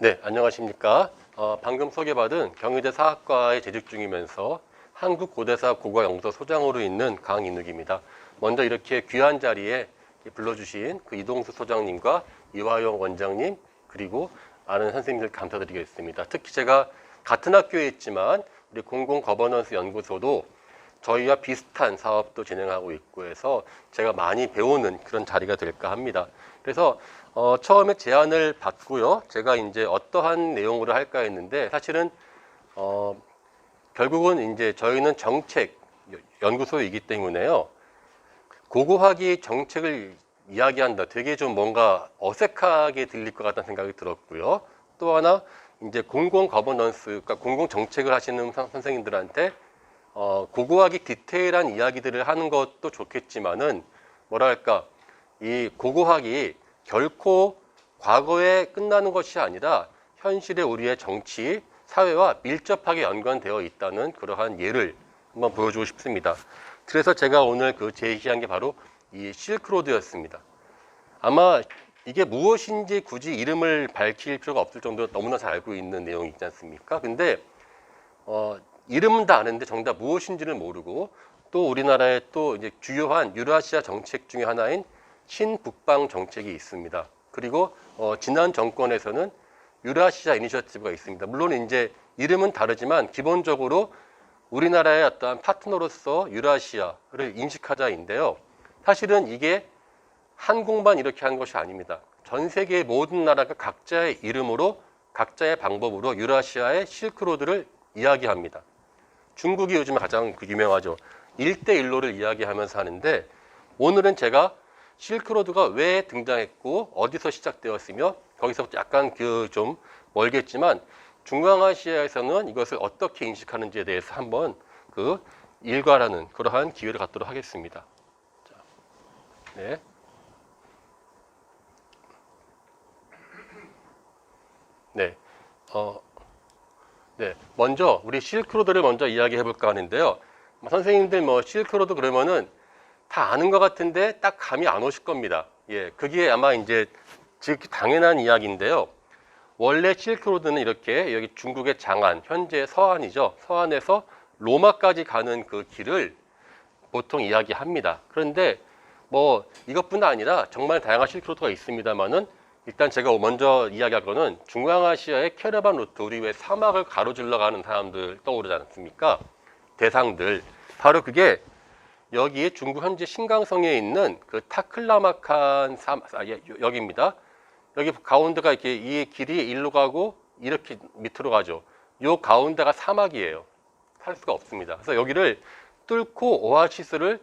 네, 안녕하십니까. 방금 소개받은 경희대 사학과에 재직 중이면서 한국고대사 국어영서 소장으로 있는 강인욱입니다. 먼저 이렇게 귀한 자리에 불러주신 그 이동수 소장님과 이화영 원장님 그리고 많은 선생님들 감사드리겠습니다. 특히 제가 같은 학교에 있지만 우리 공공거버넌스 연구소도 저희와 비슷한 사업도 진행하고 있고 해서 제가 많이 배우는 그런 자리가 될까 합니다. 그래서 처음에 제안을 받고요. 제가 이제 어떠한 내용으로 할까 했는데 사실은 결국은 이제 저희는 정책 연구소이기 때문에요. 고고학이 정책을 이야기한다. 되게 좀 뭔가 어색하게 들릴 것 같다는 생각이 들었고요. 또 하나 이제 공공 거버넌스, 그러니까 공공 정책을 하시는 선생님들한테 고고학이 디테일한 이야기들을 하는 것도 좋겠지만은 뭐랄까 이 고고학이 결코 과거에 끝나는 것이 아니라 현실의 우리의 정치, 사회와 밀접하게 연관되어 있다는 그러한 예를 한번 보여주고 싶습니다. 그래서 제가 오늘 제시한 게 바로 이 실크로드였습니다. 아마 이게 무엇인지 굳이 이름을 밝힐 필요가 없을 정도로 너무나 잘 알고 있는 내용이지 않습니까? 근데 이름은 다 아는데 정작 무엇인지를 모르고 또 우리나라의 또 이제 주요한 유라시아 정책 중에 하나인 신북방 정책이 있습니다. 그리고 지난 정권에서는 유라시아 이니셔티브가 있습니다. 물론 이제 이름은 다르지만 기본적으로 우리나라의 어떤 파트너로서 유라시아를 인식하자인데요. 사실은 이게 한국만 이렇게 한 것이 아닙니다. 전 세계의 모든 나라가 각자의 이름으로 각자의 방법으로 유라시아의 실크로드를 이야기합니다. 중국이 요즘 가장 유명하죠. 1대1로를 이야기하면서 하는데 오늘은 제가 실크로드가 왜 등장했고 어디서 시작되었으며 거기서부터 약간 좀 멀겠지만 중앙아시아에서는 이것을 어떻게 인식하는지에 대해서 한번 일과라는 그러한 기회를 갖도록 하겠습니다. 자, 네. 네. 네. 먼저 우리 실크로드를 먼저 이야기해 볼까 하는데요. 선생님들 실크로드 그러면은 다 아는 것 같은데 딱 감이 안 오실 겁니다. 예, 그게 아마 이제 즉 당연한 이야기인데요. 원래 실크로드는 이렇게 여기 중국의 장안, 현재 서안이죠. 서안에서 로마까지 가는 그 길을 보통 이야기합니다. 그런데 이것뿐 아니라 정말 다양한 실크로드가 있습니다만은 일단 제가 먼저 이야기할 거는 중앙아시아의 캐러반 루트, 우리 왜 사막을 가로질러 가는 사람들 떠오르지 않습니까? 대상들. 바로 그게 여기에 중국 현재 신강성에 있는 그 타클라마칸 여기입니다. 여기 가운데가 이렇게 이 길이 일로 가고 이렇게 밑으로 가죠. 요 가운데가 사막이에요. 살 수가 없습니다. 그래서 여기를 뚫고 오아시스를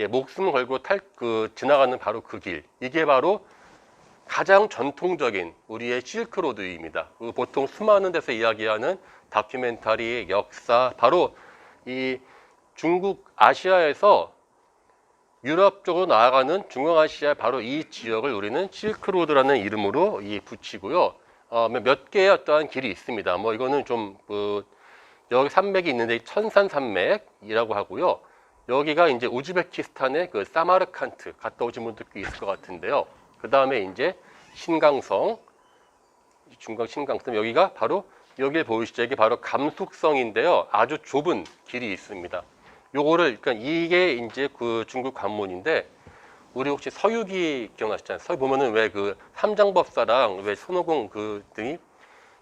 목숨을 걸고 지나가는 바로 그 길. 이게 바로 가장 전통적인 우리의 실크로드입니다. 보통 수많은 데서 이야기하는 다큐멘터리, 역사, 바로 이 중국 아시아에서 유럽 쪽으로 나아가는 중앙아시아 바로 이 지역을 우리는 실크로드라는 이름으로 붙이고요. 몇 개의 어떠한 길이 있습니다. 이거는 좀 여기 산맥이 있는데 천산산맥이라고 하고요. 여기가 이제 우즈베키스탄의 사마르칸트 갔다 오신 분들도 있을 것 같은데요. 그 다음에 이제 신강성, 중강 신강성 여기가 바로 여기를 보이시죠? 이게 바로 감숙성인데요. 아주 좁은 길이 있습니다. 요거를 그러니까 이게 이제 중국 관문인데 우리 혹시 서유기 기억나시잖아요. 서유 보면은 왜 삼장법사랑 왜 손오공 등이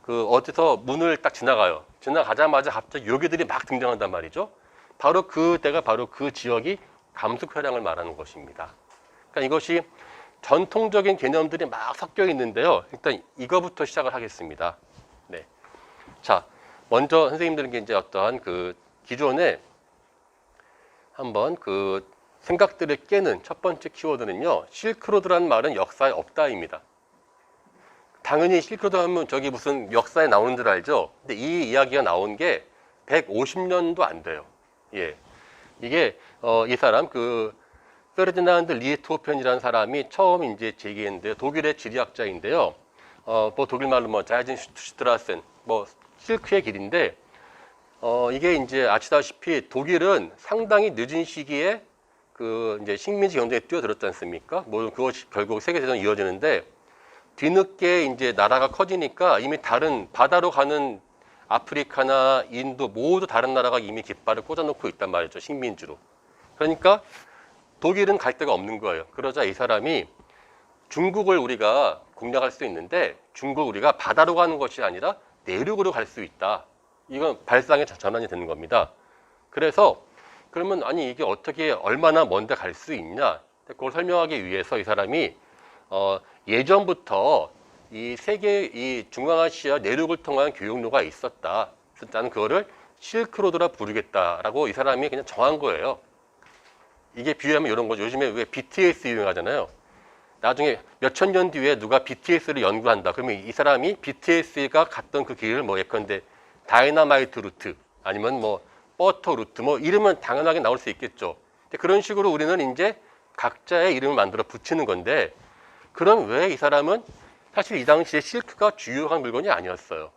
어디서 문을 딱 지나가요. 지나가자마자 갑자기 요괴들이 막 등장한단 말이죠. 바로 그때가 바로 그 지역이 감숙회량을 말하는 것입니다. 그러니까 이것이 전통적인 개념들이 막 섞여 있는데요. 일단 이거부터 시작을 하겠습니다. 네. 자, 먼저 선생님들에게 이제 어떠한 기존에 한번 생각들을 깨는 첫 번째 키워드는요. 실크로드라는 말은 역사에 없다입니다. 당연히 실크로드 하면 저기 무슨 역사에 나오는 줄 알죠? 근데 이 이야기가 나온 게 150년도 안 돼요. 예. 이게 이 사람 페르디난드 리에트호펜이라는 사람이 처음 이제 제기했는데요. 독일의 지리학자인데요. 독일 말로 자이젠슈트라센 실크의 길인데 이게 이제 아시다시피 독일은 상당히 늦은 시기에 이제 식민지 경쟁에 뛰어들었지 않습니까? 그것이 결국 세계대전이 이어지는데 뒤늦게 이제 나라가 커지니까 이미 다른 바다로 가는 아프리카나 인도 모두 다른 나라가 이미 깃발을 꽂아놓고 있단 말이죠. 식민지로. 그러니까 독일은 갈 데가 없는 거예요. 그러자 이 사람이 중국을 우리가 공략할 수 있는데 중국 우리가 바다로 가는 것이 아니라 내륙으로 갈 수 있다. 이건 발상의 전환이 되는 겁니다. 그래서 그러면 아니 이게 어떻게 얼마나 먼데 갈 수 있냐? 그걸 설명하기 위해서 이 사람이 예전부터 이 세계 이 중앙아시아 내륙을 통한 교역로가 있었다. 나는 그거를 실크로드라 부르겠다라고 이 사람이 그냥 정한 거예요. 이게 비유하면 이런 거죠. 요즘에 왜 BTS 유행하잖아요. 나중에 몇천 년 뒤에 누가 BTS를 연구한다. 그러면 이 사람이 BTS가 갔던 그 길을 뭐 예컨대 다이너마이트 루트 아니면 뭐 버터 루트 뭐 이름은 당연하게 나올 수 있겠죠. 근데 그런 식으로 우리는 이제 각자의 이름을 만들어 붙이는 건데 그럼 왜 이 사람은 사실 이 당시에 실크가 주요한 물건이 아니었어요.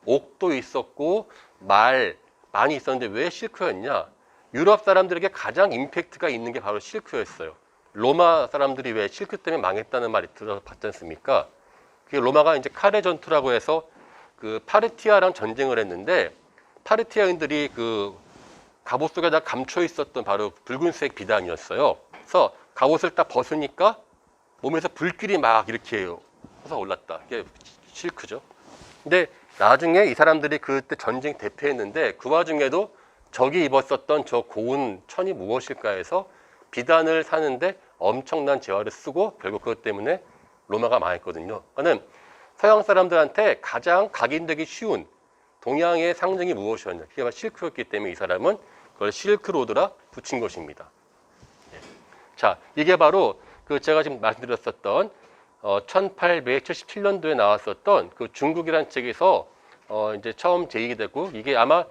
옥도 있었고 말 많이 있었는데 왜 실크였냐? 유럽 사람들에게 가장 임팩트가 있는 게 바로 실크였어요. 로마 사람들이 왜 실크 때문에 망했다는 말이 들어봤지 않습니까? 그게 로마가 이제 카레 전투라고 해서 그 파르티아랑 전쟁을 했는데 파르티아인들이 그 갑옷 속에다 감춰 있었던 바로 붉은색 비단이었어요. 그래서 갑옷을 딱 벗으니까 몸에서 불길이 막 이렇게 솟아올랐다. 이게 실크죠. 근데 나중에 이 사람들이 그때 전쟁 대패했는데 그 와중에도 적이 입었었던 저 고운 천이 무엇일까 해서 비단을 사는데 엄청난 재화를 쓰고 결국 그것 때문에 로마가 망했거든요. 그러니까 서양 사람들한테 가장 각인되기 쉬운 동양의 상징이 무엇이었냐. 그게 바로 실크였기 때문에 이 사람은 그걸 실크로드라 붙인 것입니다. 자, 이게 바로 그 제가 지금 말씀드렸었던 1877년도에 나왔었던 그 중국이라는 책에서 이제 처음 제기가 되고 이게 아마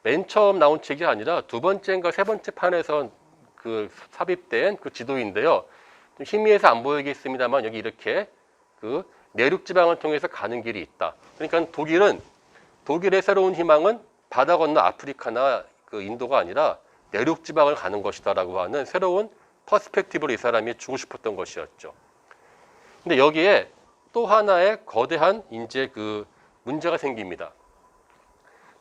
맨 처음 나온 책이 아니라 두 번째인가 세 번째 판에서 그 삽입된 그 지도인데요. 좀 희미해서 안 보이겠습니다만 여기 이렇게 그 내륙 지방을 통해서 가는 길이 있다. 그러니까 독일의 새로운 희망은 바다 건너 아프리카나 그 인도가 아니라 내륙 지방을 가는 것이다라고 하는 새로운 퍼스펙티브로 이 사람이 주고 싶었던 것이었죠. 근데 여기에 또 하나의 거대한 이제 그 문제가 생깁니다.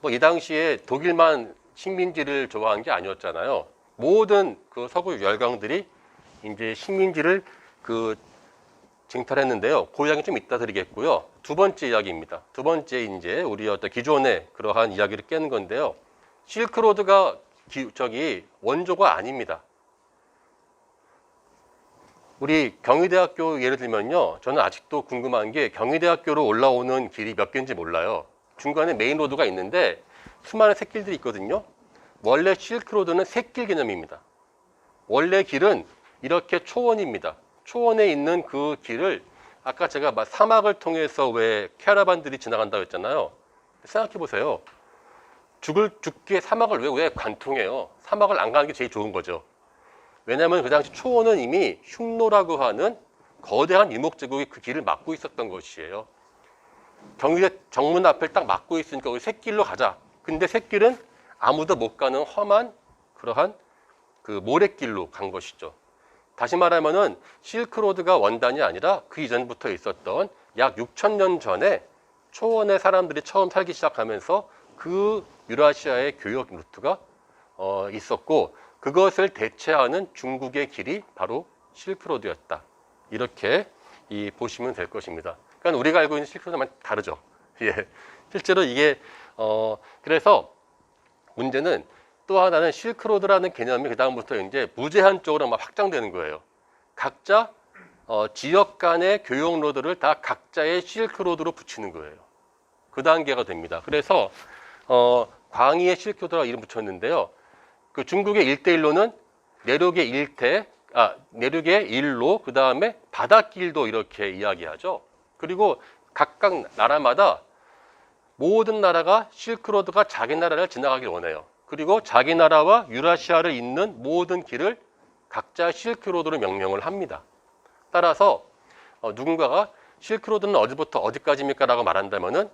뭐 이 당시에 독일만 식민지를 좋아한 게 아니었잖아요. 모든 그 서구 열강들이 이제 식민지를 그 쟁탈했는데요. 그 이야기 좀 이따 드리겠고요. 두 번째 이야기입니다. 두 번째 이제 우리 어떤 기존의 그러한 이야기를 깨는 건데요. 실크로드가 원조가 아닙니다. 우리 경희대학교 예를 들면요. 저는 아직도 궁금한 게 경희대학교로 올라오는 길이 몇 개인지 몰라요. 중간에 메인 로드가 있는데 수많은 샛길들이 있거든요. 원래 실크로드는 샛길 개념입니다. 원래 길은 이렇게 초원입니다. 초원에 있는 그 길을 아까 제가 막 사막을 통해서 왜 캐러반들이 지나간다고 했잖아요. 생각해 보세요. 죽게 사막을 왜 관통해요? 사막을 안 가는 게 제일 좋은 거죠. 왜냐하면 그 당시 초원은 이미 흉노라고 하는 거대한 유목제국이 그 길을 막고 있었던 것이에요. 경희대 정문 앞을 딱 막고 있으니까 우리 샛길로 가자. 근데 샛길은 아무도 못 가는 험한 그러한 그 모래길로 간 것이죠. 다시 말하면은 실크로드가 원단이 아니라 그 이전부터 있었던 약 6,000년 전에 초원의 사람들이 처음 살기 시작하면서 그 유라시아의 교역 루트가 있었고 그것을 대체하는 중국의 길이 바로 실크로드였다. 이렇게 보시면 될 것입니다. 그러니까 우리가 알고 있는 실크로드만 다르죠. 예. 실제로 이게 그래서 문제는 또 하나는 실크로드라는 개념이 그 다음부터 이제 무제한적으로 막 확장되는 거예요. 각자 지역 간의 교역로드를 다 각자의 실크로드로 붙이는 거예요. 그 단계가 됩니다. 그래서 광희의 실크로드라고 이름 붙였는데요. 그 중국의 일대일로는 내륙의 일로 그 다음에 바닷길도 이렇게 이야기하죠. 그리고 각각 나라마다 모든 나라가 실크로드가 자기 나라를 지나가길 원해요. 그리고 자기 나라와 유라시아를 잇는 모든 길을 각자 실크로드로 명명을 합니다. 따라서 누군가가 실크로드는 어디부터 어디까지입니까? 라고 말한다면은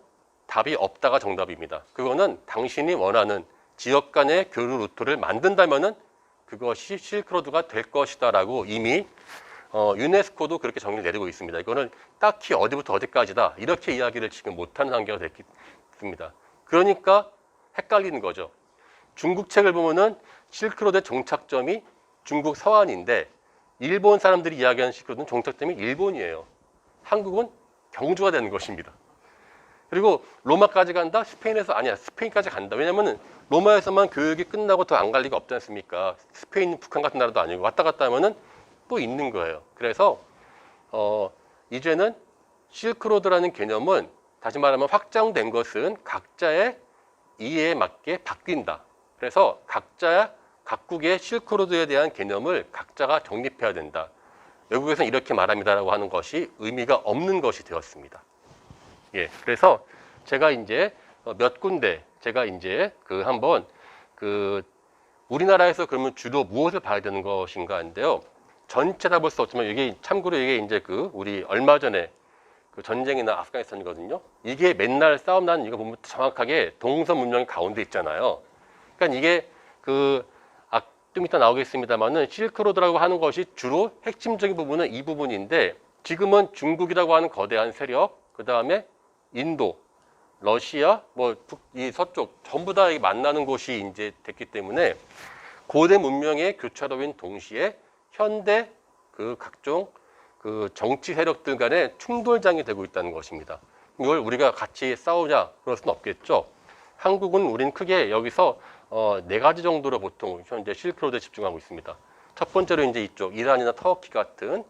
답이 없다가 정답입니다. 그거는 당신이 원하는 지역 간의 교류 루트를 만든다면은 그것이 실크로드가 될 것이다 라고 이미 유네스코도 그렇게 정리를 내리고 있습니다. 이거는 딱히 어디부터 어디까지다 이렇게 이야기를 지금 못하는 단계가 됐습니다. 그러니까 헷갈리는 거죠. 중국 책을 보면은 실크로드의 종착점이 중국 서안인데 일본 사람들이 이야기하는 실크로드는 종착점이 일본이에요. 한국은 경주가 되는 것입니다. 그리고 로마까지 간다? 스페인에서 아니야. 스페인까지 간다. 왜냐면은 로마에서만 교육이 끝나고 더 안 갈 리가 없지 않습니까? 스페인, 북한 같은 나라도 아니고 왔다 갔다 하면은 또 있는 거예요. 그래서 이제는 실크로드라는 개념은 다시 말하면 확장된 것은 각자의 이해에 맞게 바뀐다. 그래서 각국의 실크로드에 대한 개념을 각자가 정립해야 된다. 외국에서는 이렇게 말합니다라고 하는 것이 의미가 없는 것이 되었습니다. 예, 그래서 제가 이제 몇 군데 제가 이제 한번 우리나라에서 그러면 주로 무엇을 봐야 되는 것인가 하는데요. 전체 다 볼 수 없지만 이게 참고로 이게 이제 우리 얼마 전에 전쟁이나 아프가니스탄이거든요. 이게 맨날 싸움 나는 이거 보면 정확하게 동서 문명이 가운데 있잖아요. 그러니까 이게 좀 이따 나오겠습니다만은 실크로드라고 하는 것이 주로 핵심적인 부분은 이 부분인데 지금은 중국이라고 하는 거대한 세력, 그 다음에 인도, 러시아, 이 서쪽 전부 다 만나는 곳이 이제 됐기 때문에 고대 문명의 교차로인 동시에 현대 각종 정치 세력들 간의 충돌장이 되고 있다는 것입니다. 이걸 우리가 같이 싸우냐 그럴 수는 없겠죠. 한국은 우린 크게 여기서 4가지 정도로 보통 현재 실크로드에 집중하고 있습니다. 첫 번째로 이제 이쪽 이란이나 터키 같은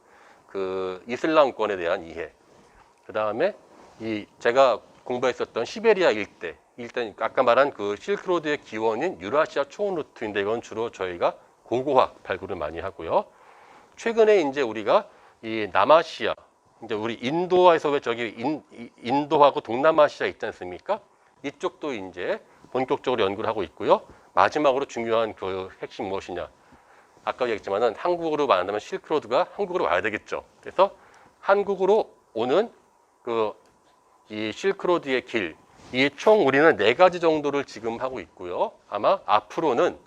이슬람권에 대한 이해. 그 다음에 제가 공부했었던 시베리아 일대 아까 말한 실크로드의 기원인 유라시아 초원 루트인데 이건 주로 저희가 고고학 발굴을 많이 하고요. 최근에 이제 우리가 이 남아시아, 이제 우리 인도에서 왜 저기 인도하고 동남아시아 있지 않습니까? 이쪽도 이제 본격적으로 연구를 하고 있고요. 마지막으로 중요한 핵심 무엇이냐? 아까 얘기했지만은 한국으로 말한다면 실크로드가 한국으로 와야 되겠죠. 그래서 한국으로 오는 이 실크로드의 길, 이 총 우리는 4가지 정도를 지금 하고 있고요. 아마 앞으로는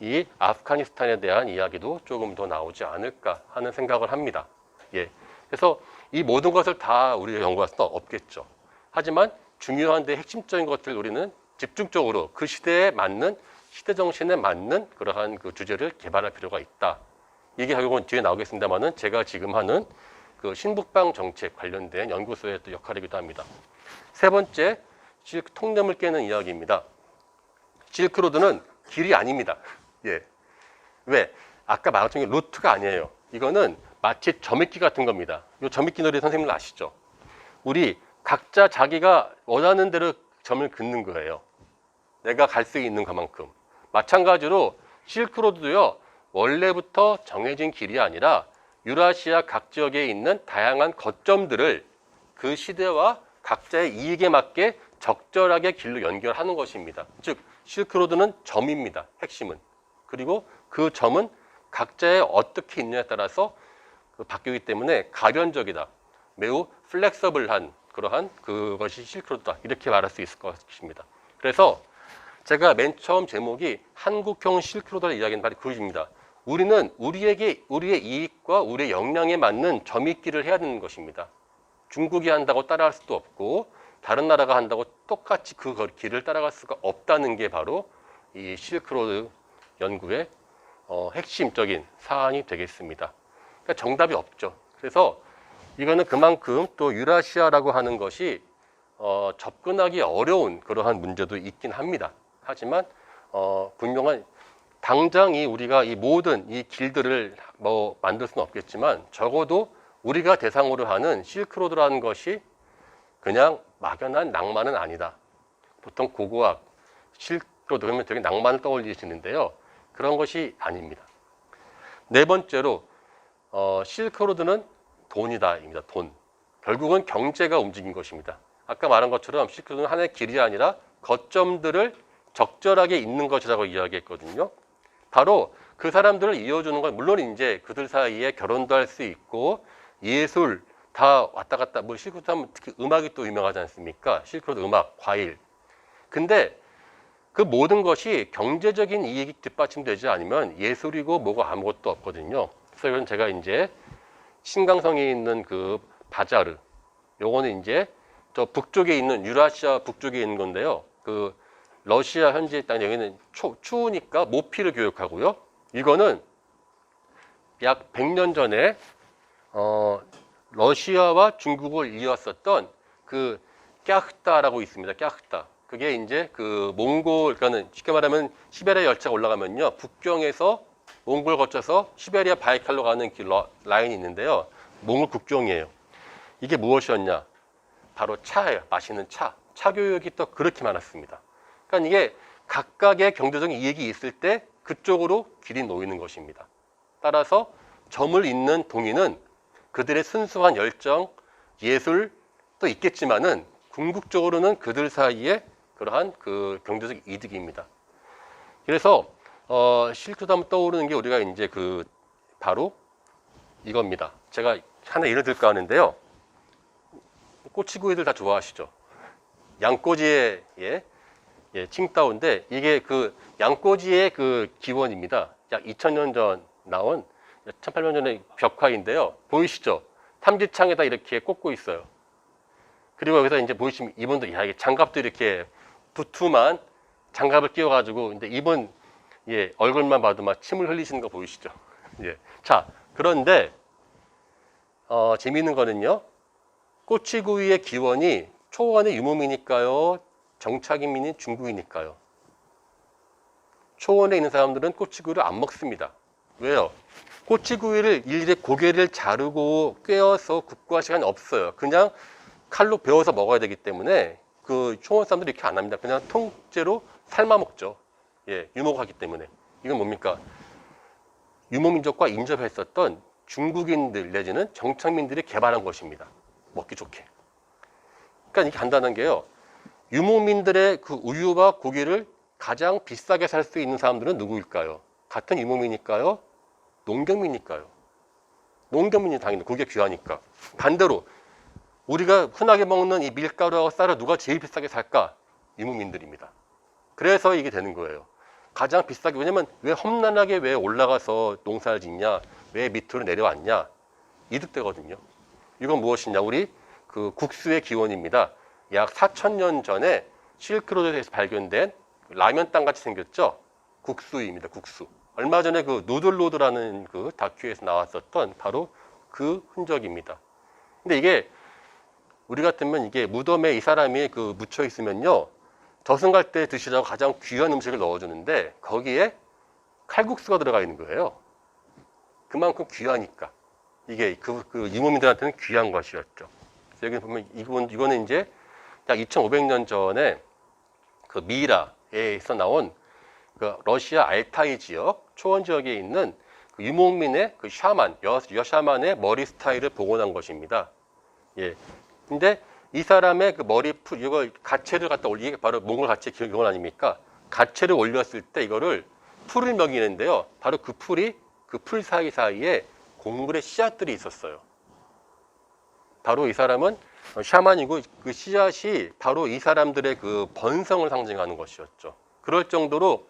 이 아프가니스탄에 대한 이야기도 조금 더 나오지 않을까 하는 생각을 합니다. 예. 그래서 이 모든 것을 다 우리가 연구할 수는 없겠죠. 하지만 중요한데 핵심적인 것들을 우리는 집중적으로 그 시대에 맞는 시대 정신에 맞는 그러한 주제를 개발할 필요가 있다. 이게 결국은 뒤에 나오겠습니다만은 제가 지금 하는 신북방 정책 관련된 연구소의 또 역할이기도 합니다. 세 번째, 통념을 깨는 이야기입니다. 실크로드는 길이 아닙니다. 예. 왜? 아까 말했던 게 루트가 아니에요. 이거는 마치 점입기 같은 겁니다. 이 점입기 놀이 선생님들 아시죠? 우리 각자 자기가 원하는 대로 점을 긋는 거예요. 내가 갈 수 있는 것만큼. 마찬가지로 실크로드도요. 원래부터 정해진 길이 아니라 유라시아 각 지역에 있는 다양한 거점들을 그 시대와 각자의 이익에 맞게 적절하게 길로 연결하는 것입니다. 즉 실크로드는 점입니다. 핵심은. 그리고 그 점은 각자의 어떻게 있느냐에 따라서 바뀌기 때문에 가변적이다. 매우 플렉서블한 그러한 그것이 실크로드다. 이렇게 말할 수 있을 것입니다. 그래서 제가 맨 처음 제목이 한국형 실크로드를 이야기하는 바로 그것입니다. 우리는 우리의 이익과 우리의 역량에 맞는 점입기를 해야 되는 것입니다. 중국이 한다고 따라할 수도 없고 다른 나라가 한다고 똑같이 그 길을 따라갈 수가 없다는 게 바로 이 실크로드 연구의 핵심적인 사안이 되겠습니다. 그러니까 정답이 없죠. 그래서 이거는 그만큼 또 유라시아라고 하는 것이 접근하기 어려운 그러한 문제도 있긴 합니다. 하지만 분명한 당장 우리가 이 모든 이 길들을 만들 수는 없겠지만 적어도 우리가 대상으로 하는 실크로드라는 것이 그냥 막연한 낭만은 아니다. 보통 고고학 실크로드 그러면 되게 낭만을 떠올리시는데요. 그런 것이 아닙니다. 네 번째로 실크로드는 돈이다입니다. 돈. 결국은 경제가 움직인 것입니다. 아까 말한 것처럼 실크로드는 하나의 길이 아니라 거점들을 적절하게 잇는 것이라고 이야기했거든요. 바로 그 사람들을 이어주는 건 물론 이제 그들 사이에 결혼도 할 수 있고 예술 다 왔다 갔다 실크로드 하면 특히 음악이 또 유명하지 않습니까? 실크로드 음악, 과일. 근데 그 모든 것이 경제적인 이익이 뒷받침되지 않으면 예술이고 뭐가 아무것도 없거든요. 그래서 이건 제가 이제 신강성에 있는 그 바자르, 요거는 이제 저 북쪽에 있는 유라시아 북쪽에 있는 건데요. 그 러시아 현지에 있다는 여기는 추우니까 모피를 교육하고요. 이거는 약 100년 전에 러시아와 중국을 이었었던 그 꺄흐다라고 있습니다. 꺄흐다. 그게 이제 그 몽골, 그러니까는 쉽게 말하면 시베리아 열차가 올라가면요. 북경에서 몽골 거쳐서 시베리아 바이칼로 가는 길 라인이 있는데요. 몽골 국경이에요. 이게 무엇이었냐? 바로 차예요. 마시는 차. 차 교육이 또 그렇게 많았습니다. 그러니까 이게 각각의 경제적인 이익이 있을 때 그쪽으로 길이 놓이는 것입니다. 따라서 점을 잇는 동인은 그들의 순수한 열정, 예술도 있겠지만은 궁극적으로는 그들 사이에 그러한 그 경제적 이득입니다. 그래서 실크로드 하면 떠오르는 게 우리가 이제 그 바로 이겁니다. 제가 하나 예를 들까 하는데요. 꼬치구이들 다 좋아하시죠? 양꼬지의 칭따오인데 이게 그 양꼬지의 그 기원입니다. 약 2000년 전 나온 1800년 전의 벽화인데요. 보이시죠? 탐지창에다 이렇게 꽂고 있어요. 그리고 여기서 이제 보이시면 이분도 이게 장갑도 이렇게 두툼한 장갑을 끼워가지고 이제 이분 얼굴만 봐도 막 침을 흘리시는 거 보이시죠? 자, 그런데 재미있는 거는요. 꼬치구이의 기원이 초원의 유목민일까요? 정착인민인 중국이니까요. 초원에 있는 사람들은 꼬치구이를 안 먹습니다. 왜요? 꼬치구이를 일일이 고개를 자르고 꿰어서 굽고 할 시간이 없어요. 그냥 칼로 베어서 먹어야 되기 때문에 그 초원 사람들이 이렇게 안 합니다. 그냥 통째로 삶아 먹죠. 유목하기 때문에. 이건 뭡니까? 유목민족과 인접했었던 중국인들 내지는 정착민들이 개발한 것입니다. 먹기 좋게. 그러니까 이게 간단한 게요. 유목민들의 그 우유와 고기를 가장 비싸게 살 수 있는 사람들은 누구일까요? 같은 유목민일까요? 농경민일까요? 농경민이 당연히 고기가 귀하니까. 반대로 우리가 흔하게 먹는 이 밀가루하고 쌀을 누가 제일 비싸게 살까? 유목민들입니다. 그래서 이게 되는 거예요. 가장 비싸게. 왜냐면 왜 험난하게 왜 올라가서 농사를 짓냐? 왜 밑으로 내려왔냐? 이득되거든요. 이건 무엇이냐? 우리 그 국수의 기원입니다. 약 4000년 전에 실크로드에서 발견된 라면 땅 같이 생겼죠? 국수입니다. 국수. 얼마 전에 그 누들로드라는 그 다큐에서 나왔었던 바로 그 흔적입니다. 근데 이게 우리 같으면 이게 무덤에 이 사람이 그 묻혀 있으면요. 저승 갈 때 드시라고 가장 귀한 음식을 넣어주는데 거기에 칼국수가 들어가 있는 거예요. 그만큼 귀하니까. 이게 그 유목민들한테는 귀한 것이었죠. 여기 보면 이거는 이제 약 2500년 전에 그 미라에서 나온 그 러시아 알타이 지역, 초원 지역에 있는 그 유목민의 그 샤만, 여샤만의 머리 스타일을 복원한 것입니다. 근데 이 사람의 그 머리 풀, 이거 가채를 갖다 올리게 바로 몽골 가채 기원 아닙니까? 가채를 올렸을 때 이거를 풀을 먹이는데요. 바로 그 풀이 그 풀 사이사이에 곡물의 씨앗들이 있었어요. 바로 이 사람은 샤만이고 그 씨앗이 바로 이 사람들의 그 번성을 상징하는 것이었죠. 그럴 정도로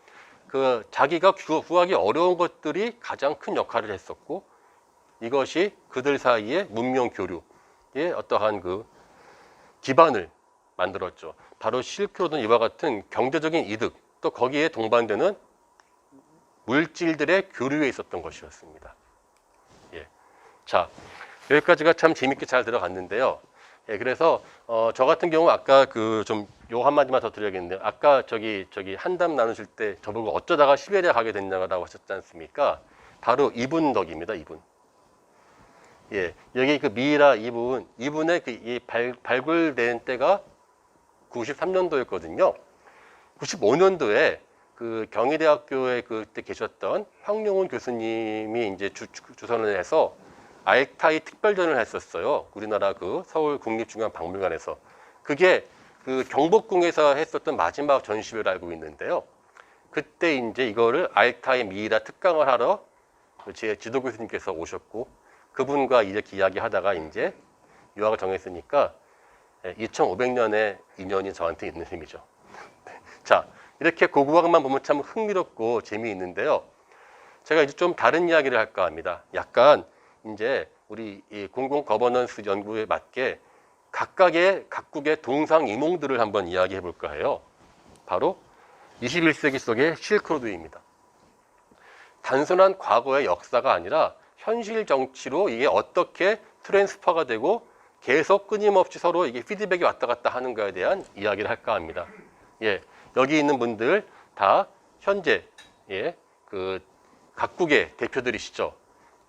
그 자기가 구하기 어려운 것들이 가장 큰 역할을 했었고 이것이 그들 사이의 문명 교류의 어떠한 그 기반을 만들었죠. 바로 실크로드는 이와 같은 경제적인 이득 또 거기에 동반되는 물질들의 교류에 있었던 것이었습니다. 자, 여기까지가 참 재밌게 잘 들어갔는데요. 그래서 저 같은 경우 아까 그 좀 요 한마디만 더 드려야겠는데요. 아까 저기 한담 나누실 때 저보고 어쩌다가 시베리아 가게 됐냐고 하셨지 않습니까? 바로 이분 덕입니다. 이분. 여기 그 미이라 이분의 그 이 발굴된 때가 93년도였거든요. 95년도에 그 경희대학교에 그때 계셨던 황용훈 교수님이 이제 주선을 해서 알타이 특별전을 했었어요. 우리나라 그 서울 국립중앙박물관에서. 그게 그 경복궁에서 했었던 마지막 전시회를 알고 있는데요. 그때 이제 이거를 알타이 미이라 특강을 하러 제 지도 교수님께서 오셨고 그분과 이렇게 이야기하다가 이제 유학을 정했으니까 2500년의 인연이 저한테 있는 셈이죠. 자, 이렇게 고고학만 보면 참 흥미롭고 재미있는데요. 제가 이제 좀 다른 이야기를 할까 합니다. 약간 이제 우리 이 공공 거버넌스 연구에 맞게 각국의 동상이몽들을 한번 이야기해 볼까 해요. 바로 21세기 속의 실크로드입니다. 단순한 과거의 역사가 아니라 현실 정치로 이게 어떻게 트랜스퍼가 되고 계속 끊임없이 서로 이게 피드백이 왔다 갔다 하는 거에 대한 이야기를 할까 합니다. 예, 여기 있는 분들 다 현재 그 각국의 대표들이시죠.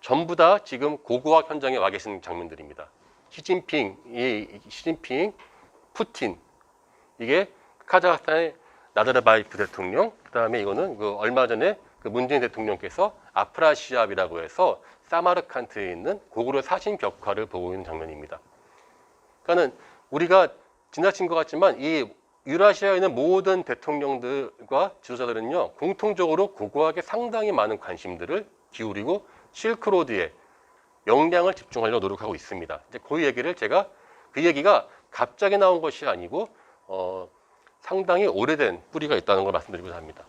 전부 다 지금 고고학 현장에 와 계신 장면들입니다. 시진핑, 푸틴, 이게 카자흐스탄의 나자르바예프 대통령, 그 다음에 이거는 그 얼마 전에 그 문재인 대통령께서 아프라시압이라고 해서 사마르칸트에 있는 고구려 사신 벽화를 보고 있는 장면입니다. 그러니까는 우리가 지나친 것 같지만 이 유라시아에 있는 모든 대통령들과 지도자들은요 공통적으로 고고학에 상당히 많은 관심들을 기울이고 실크로드에 역량을 집중하려고 노력하고 있습니다. 이제 그 얘기가 갑자기 나온 것이 아니고 상당히 오래된 뿌리가 있다는 걸 말씀드리고자 합니다.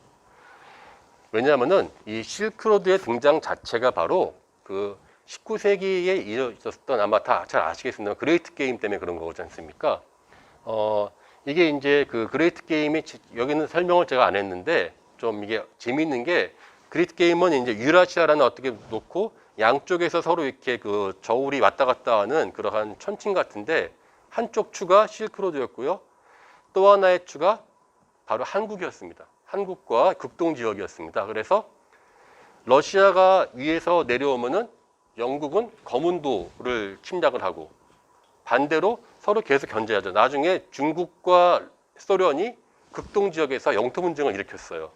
왜냐하면은 이 실크로드의 등장 자체가 바로 그 19세기에 이어졌던 아마 다 잘 아시겠습니다. 그레이트 게임 때문에 그런 거지 않습니까? 이게 이제 그 그레이트 게임이 여기는 설명을 제가 안 했는데 좀 이게 재미있는 게 그레이트 게임은 이제 유라시아라는 어떻게 놓고 양쪽에서 서로 이렇게 그 저울이 왔다 갔다 하는 그러한 천칭 같은데 한쪽 추가 실크로드였고요. 또 하나의 추가 바로 한국이었습니다. 한국과 극동 지역이었습니다. 그래서 러시아가 위에서 내려오면은 영국은 거문도를 침략을 하고 반대로 서로 계속 견제하죠. 나중에 중국과 소련이 극동 지역에서 영토 분쟁을 일으켰어요.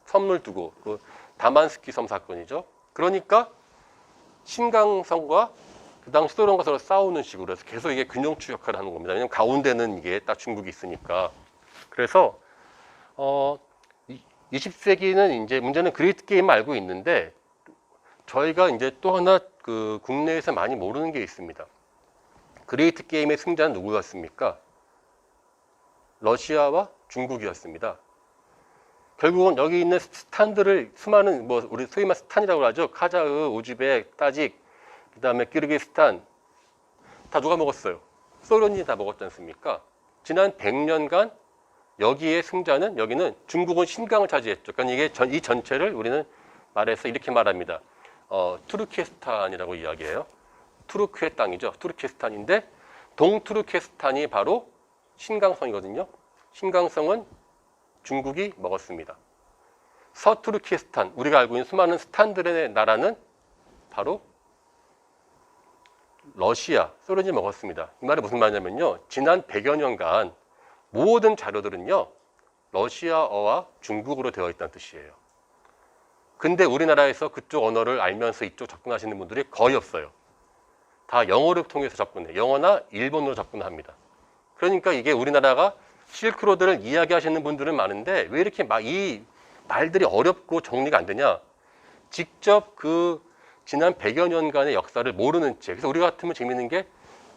섬을 두고 그 다만스키 섬 사건이죠. 그러니까 신강성과 그 당시 소련과 서로 싸우는 식으로 해서 계속 이게 균형추 역할을 하는 겁니다. 왜냐하면 가운데는 이게 딱 중국이 있으니까. 그래서 20세기는 이제 문제는 그레이트 게임 알고 있는데 저희가 이제 또 하나 그 국내에서 많이 모르는 게 있습니다. 그레이트 게임의 승자는 누구였습니까? 러시아와 중국이었습니다. 결국은 여기 있는 스탄들을 수많은 뭐 우리 소위 말 스탄이라고 하죠. 카자흐, 우즈벡, 따직, 그다음에 키르기스탄 다 누가 먹었어요? 소련이 다 먹었지 않습니까? 지난 100년간 여기에 승자는 여기는 중국은 신강을 차지했죠. 그러니까 이게 이 전체를 우리는 말해서 이렇게 말합니다. 투르키스탄이라고 이야기해요. 투르크의 땅이죠. 투르키스탄인데 동투르키스탄이 바로 신강성이거든요. 신강성은 중국이 먹었습니다. 서투르키스탄, 우리가 알고 있는 수많은 스탄들의 나라는 바로 러시아, 소련이 먹었습니다. 이 말이 무슨 말이냐면요. 지난 100여 년간 모든 자료들은요. 러시아어와 중국어로 되어 있다는 뜻이에요. 근데 우리나라에서 그쪽 언어를 알면서 이쪽 접근하시는 분들이 거의 없어요. 다 영어를 통해서 접근해요. 영어나 일본어로 접근합니다. 그러니까 이게 우리나라가 실크로드를 이야기하시는 분들은 많은데 왜 이렇게 막 이 말들이 어렵고 정리가 안 되냐? 직접 그 지난 100여 년간의 역사를 모르는 채. 그래서 우리 같으면 재밌는 게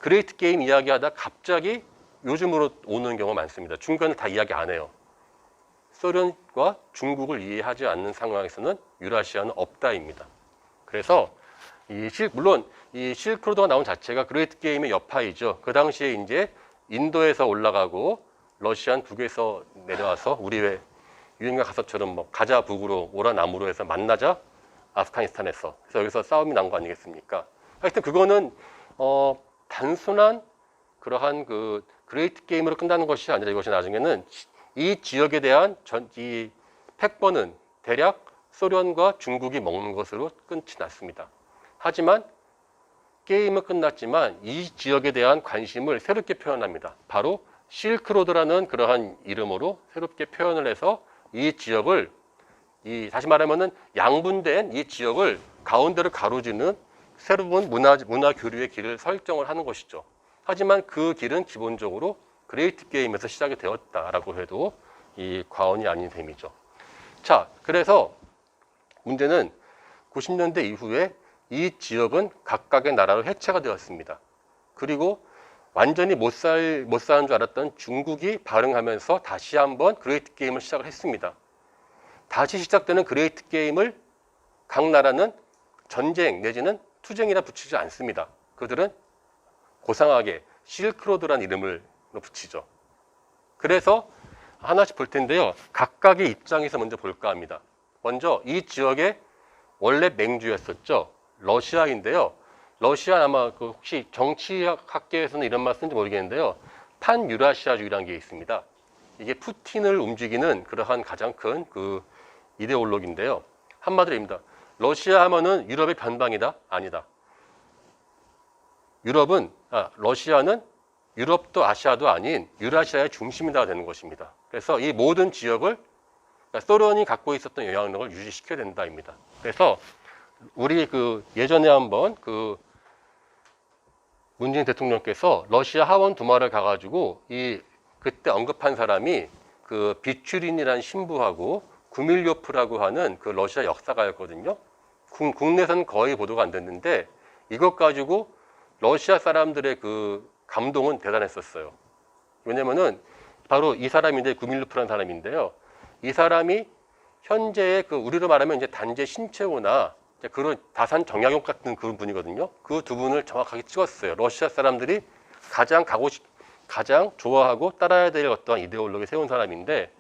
그레이트 게임 이야기하다 갑자기 요즘으로 오는 경우가 많습니다. 중간을 다 이야기 안 해요. 소련과 중국을 이해하지 않는 상황에서는 유라시아는 없다입니다. 그래서 물론 이 실크로드가 나온 자체가 그레이트 게임의 여파이죠. 그 당시에 이제 인도에서 올라가고 러시안 북에서 내려와서 우리 왜 유행가 가사처럼 뭐 가자 북으로 오라 남으로 해서 만나자 아프가니스탄에서 그래서 여기서 싸움이 난 거 아니겠습니까? 하여튼 그거는 단순한 그러한 그 그레이트 게임으로 끝나는 것이 아니라 이것이 나중에는 이 지역에 대한 이 패권은 대략 소련과 중국이 먹는 것으로 끝이 났습니다. 하지만 게임은 끝났지만 이 지역에 대한 관심을 새롭게 표현합니다. 바로 실크로드라는 그러한 이름으로 새롭게 표현을 해서 이 지역을 다시 말하면은 양분된 이 지역을 가운데를 가로지는 새로운 문화 교류의 길을 설정을 하는 것이죠. 하지만 그 길은 기본적으로 그레이트 게임에서 시작이 되었다라고 해도 이 과언이 아닌 셈이죠. 자, 그래서 문제는 90년대 이후에 이 지역은 각각의 나라로 해체가 되었습니다. 그리고 완전히 못 사는 줄 알았던 중국이 발응하면서 다시 한번 그레이트 게임을 시작을 했습니다. 다시 시작되는 그레이트 게임을 각 나라는 전쟁 내지는 투쟁이라 붙이지 않습니다. 그들은 고상하게 실크로드란 이름을 붙이죠. 그래서 하나씩 볼 텐데요. 각각의 입장에서 먼저 볼까 합니다. 먼저 이 지역의 원래 맹주였었죠. 러시아인데요. 러시아 아마 그 혹시 정치학계에서는 이런 말 쓰는지 모르겠는데요. 판유라시아주의라는 게 있습니다. 이게 푸틴을 움직이는 그러한 가장 큰 그 이데올로기인데요. 한마디로입니다. 러시아 하면은 유럽의 변방이다? 아니다. 러시아는 유럽도 아시아도 아닌 유라시아의 중심이다 되는 것입니다. 그래서 이 모든 지역을 소련이 갖고 있었던 영향력을 유지시켜야 된다입니다. 그래서 우리 그 예전에 한번 그 문재인 대통령께서 러시아 하원 두마를 가가지고 이 그때 언급한 사람이 그 비추린이라는 신부하고 구밀요프라고 하는 그 러시아 역사가였거든요. 국내에서는 거의 보도가 안 됐는데 이것 가지고 러시아 사람들의 그 감동은 대단했었어요. 왜냐면은 바로 이 사람인데 구밀요프라는 사람인데요. 이 사람이 현재의 그 우리로 말하면 이제 단재 신채호나 그런 다산 정약용 같은 그런 분이거든요. 그 두 분을 정확하게 찍었어요. 러시아 사람들이 가장 좋아하고 따라야 될 어떤 이데올로기를 세운 사람인데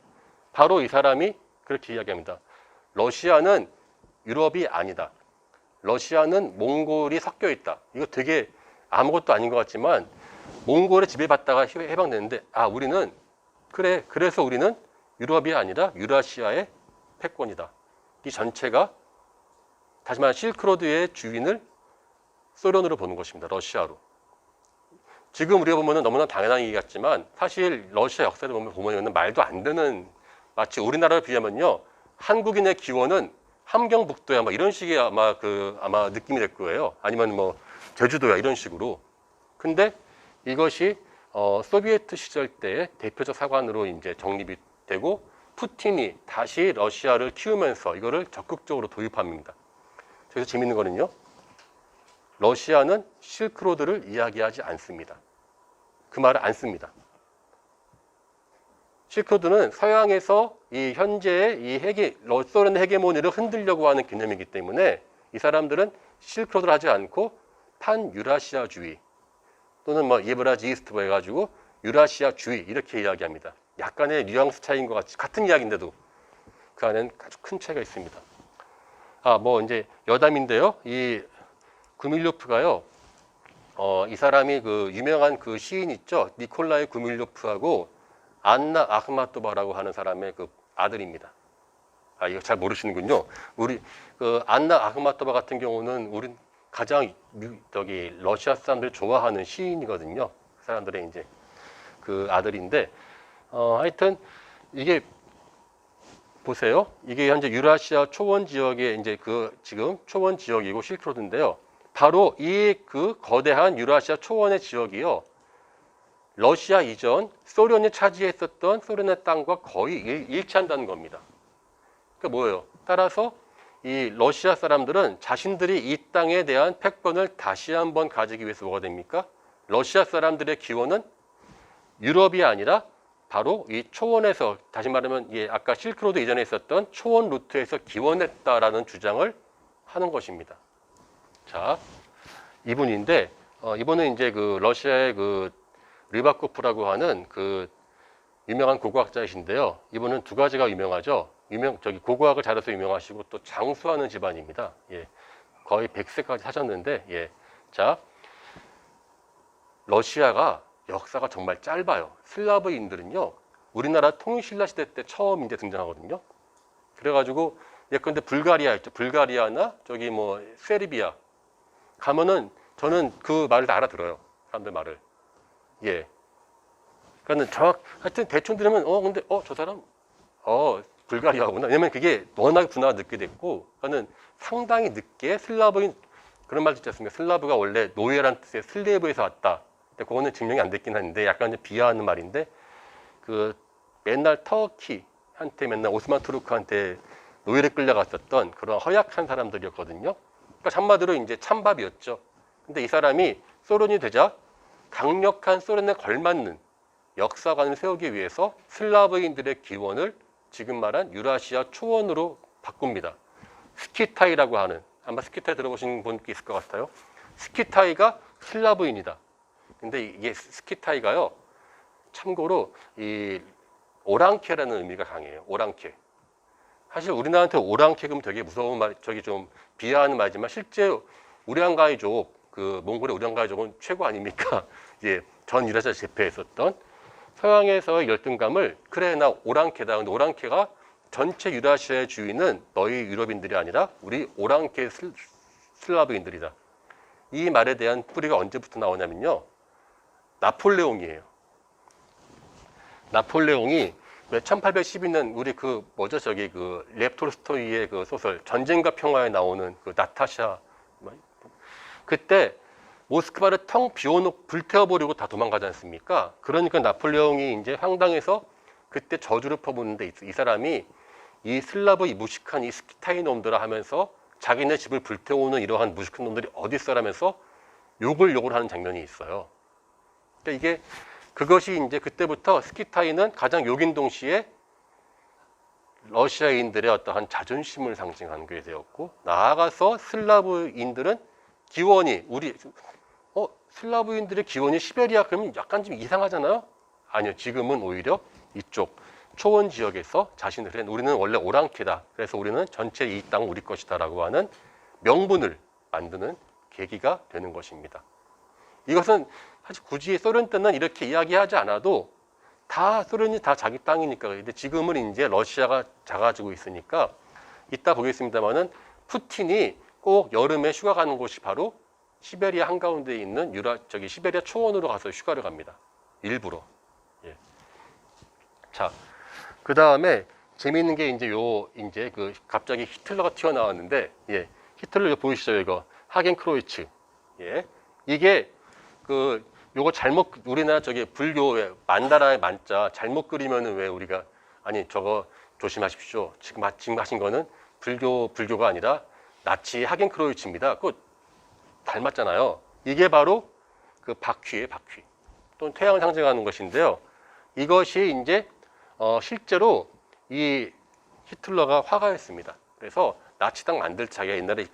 바로 이 사람이 그렇게 이야기합니다. 러시아는 유럽이 아니다. 러시아는 몽골이 섞여 있다. 이거 되게 아무것도 아닌 것 같지만 몽골에 지배받다가 해방됐는데 그래서 우리는 유럽이 아니라 유라시아의 패권이다. 이 전체가 다시 말해 실크로드의 주인을 소련으로 보는 것입니다. 러시아로. 지금 우리가 보면 너무나 당연한 얘기 같지만 사실 러시아 역사를 보면 말도 안 되는 마치 우리나라를 비하면요. 한국인의 기원은 함경북도야 뭐 이런 식의 아마 느낌이 될 거예요. 아니면 뭐 제주도야 이런 식으로. 근데 이것이 소비에트 시절 때 대표적 사관으로 이제 정립이 되고 푸틴이 다시 러시아를 키우면서 이거를 적극적으로 도입합니다. 그래서 재밌는 거는요. 러시아는 실크로드를 이야기하지 않습니다. 그 말을 안 씁니다. 실크로드는 서양에서 이 현재의 이 소련의 헤게모니를 흔들려고 하는 개념이기 때문에 이 사람들은 실크로드를 하지 않고 판유라시아주의 또는 뭐 예브라지 이스트버 해가지고 유라시아주의 이렇게 이야기합니다. 약간의 뉘앙스 차이인 것 같은 이야기인데도 그 안에는 아주 큰 차이가 있습니다. 뭐 이제 여담인데요. 이 구밀요프가요. 이 사람이 그 유명한 그 시인 있죠. 니콜라이 구밀요프하고 안나 아흐마토바라고 하는 사람의 그 아들입니다. 이거 잘 모르시는군요. 우리 그 안나 아흐마토바 같은 경우는 우리 가장 러시아 사람들 좋아하는 시인이거든요. 그 사람들의 이제 그 아들인데 하여튼 이게 보세요. 이게 현재 유라시아 초원 지역의 이제 그 지금 초원 지역이고 실크로드인데요. 바로 이 그 거대한 유라시아 초원의 지역이요. 러시아 이전 소련이 차지했었던 소련의 땅과 거의 일치한다는 겁니다. 그러니까 뭐예요? 따라서 이 러시아 사람들은 자신들이 이 땅에 대한 패권을 다시 한번 가지기 위해서 뭐가 됩니까? 러시아 사람들의 기원은 유럽이 아니라 바로 이 초원에서 다시 말하면 아까 실크로드 이전에 있었던 초원 루트에서 기원했다라는 주장을 하는 것입니다. 자, 이분인데 이분은 이제 그 러시아의 그 르바코프라고 하는 그 유명한 고고학자이신데요. 이분은 두 가지가 유명하죠. 고고학을 잘해서 유명하시고 또 장수하는 집안입니다. 거의 100세까지 사셨는데 자, 러시아가 역사가 정말 짧아요. 슬라브인들은요, 우리나라 통일신라 시대 때 처음 이제 등장하거든요. 그래가지고 예컨대 불가리아 있죠. 불가리아나 저기 뭐 세르비아 가면은 저는 그 말을 다 알아들어요. 사람들 말을. 그러니까는 하여튼 대충 들으면 근데 저 사람 불가리아구나. 왜냐면 그게 워낙 분화가 늦게 됐고, 그러니까는 상당히 늦게 슬라브인 그런 말도 있지 않습니까? 슬라브가 원래 노예란 뜻의 슬레이브에서 왔다. 근데 그거는 증명이 안 됐긴 한데 약간 이제 비하하는 말인데 그 맨날 터키한테 맨날 오스만 투르크한테 노예를 끌려갔었던 그런 허약한 사람들이었거든요. 그러니까 한마디로 이제 찬밥이었죠. 근데 이 사람이 소련이 되자 강력한 소련에 걸맞는 역사관을 세우기 위해서 슬라브인들의 기원을 지금 말한 유라시아 초원으로 바꿉니다. 스키타이라고 하는 아마 스키타이 들어보신 분 있을 것 같아요. 스키타이가 슬라브인이다. 근데 이게 스키타이가요, 참고로 이 오랑캐라는 의미가 강해요. 오랑캐. 사실 우리나라한테 오랑캐 그럼 되게 무서운 말, 저기 좀 비하하는 말이지만 실제 우량가이족, 그 몽골의 우량가이족은 최고 아닙니까? 예, 전 유라시아 제패에 있었던 서양에서의 열등감을 그래 나 오랑캐다. 근데 오랑캐가 전체 유라시아의 주인은 너희 유럽인들이 아니라 우리 오랑캐 슬라브인들이다. 이 말에 대한 뿌리가 언제부터 나오냐면요, 나폴레옹이에요. 나폴레옹이 1812년 우리 그 뭐죠, 저기 그 레프 톨스토이의 그 소설 전쟁과 평화에 나오는 그 나타샤, 그때 모스크바를 텅 비워놓고 불태워버리고 다 도망가지 않습니까? 그러니까 나폴레옹이 이제 황당해서 그때 저주를 퍼붓는데 이 사람이 이 슬라브 이 무식한 이 스키타이 놈들아 하면서 자기네 집을 불태우는 이러한 무식한 놈들이 어디 있어라면서 욕을 하는 장면이 있어요. 그러니까 이게 그것이 이제 그때부터 스키타이는 가장 욕인 동시에 러시아인들의 어떠한 자존심을 상징하는 게 되었고, 나아가서 슬라브인들은 기원이 슬라브인들의 기원이 시베리아 그러면 약간 좀 이상하잖아요. 아니요, 지금은 오히려 이쪽 초원 지역에서 자신들의 우리는 원래 오랑캐다. 그래서 우리는 전체 이 땅은 우리 것이다라고 하는 명분을 만드는 계기가 되는 것입니다. 이것은 사실 굳이 소련 때는 이렇게 이야기하지 않아도 다 소련이 다 자기 땅이니까. 근데 지금은 이제 러시아가 작아지고 있으니까 이따 보겠습니다만은 푸틴이 꼭 여름에 휴가 가는 곳이 바로 시베리아 한가운데에 있는 시베리아 초원으로 가서 휴가를 갑니다. 일부러. 예. 자, 그 다음에 재미있는 게 이제 그 갑자기 히틀러가 튀어나왔는데, 예. 히틀러 이거 보이시죠? 이거 하겐크로이츠. 예. 이게 요거 잘못 우리나라 저기 불교에 만다라의 만자 잘못 그리면은 왜 우리가 아니 저거 조심하십시오. 지금 하신 거는 불교가 아니라 나치 하겐크로이츠입니다. 그거 닮았잖아요. 이게 바로 그 바퀴예요, 바퀴. 또는 태양을 상징하는 것인데요. 이것이 이제 실제로 이 히틀러가 화가였습니다. 그래서 나치당 만들 자기가 옛날에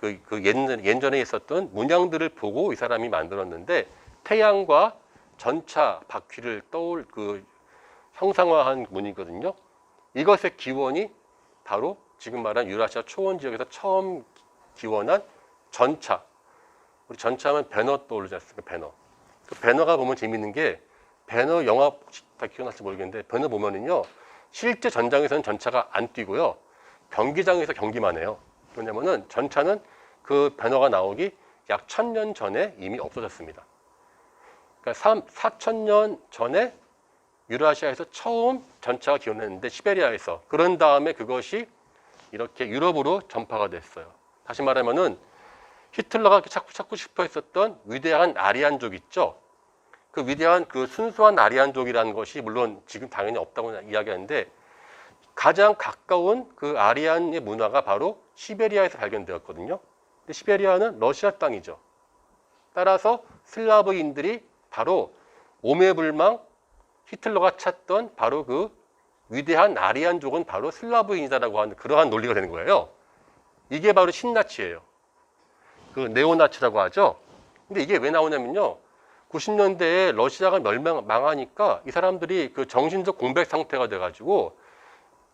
예전에 있었던 문양들을 보고 이 사람이 만들었는데, 태양과 전차 바퀴를 형상화한 문이거든요. 이것의 기원이 바로 지금 말한 유라시아 초원 지역에서 처음 기원한 전차. 우리 전차하면 배너 떠오르지 않습니까? 배너. 그 배너가 보면 재밌는 게, 배너 영화 다 기억날지 모르겠는데, 배너 보면은요, 실제 전장에서는 전차가 안 뛰고요, 경기장에서 경기만 해요. 왜냐면은 전차는 그 배너가 나오기 약 1000년 전에 이미 없어졌습니다. 그러니까 4000년 전에 유라시아에서 처음 전차가 기원했는데, 시베리아에서. 그런 다음에 그것이 이렇게 유럽으로 전파가 됐어요. 다시 말하면은 히틀러가 찾고 싶어 했었던 위대한 아리안족 있죠? 그 위대한 그 순수한 아리안족이라는 것이 물론 지금 당연히 없다고 이야기하는데, 가장 가까운 그 아리안의 문화가 바로 시베리아에서 발견되었거든요. 근데 시베리아는 러시아 땅이죠. 따라서 슬라브인들이 바로 오매불망 히틀러가 찾던 바로 그 위대한 아리안족은 바로 슬라브인이다라고 하는 그러한 논리가 되는 거예요. 이게 바로 신나치예요. 그 네오나치라고 하죠. 근데 이게 왜 나오냐면요, 90년대에 러시아가 망하니까 이 사람들이 그 정신적 공백 상태가 돼가지고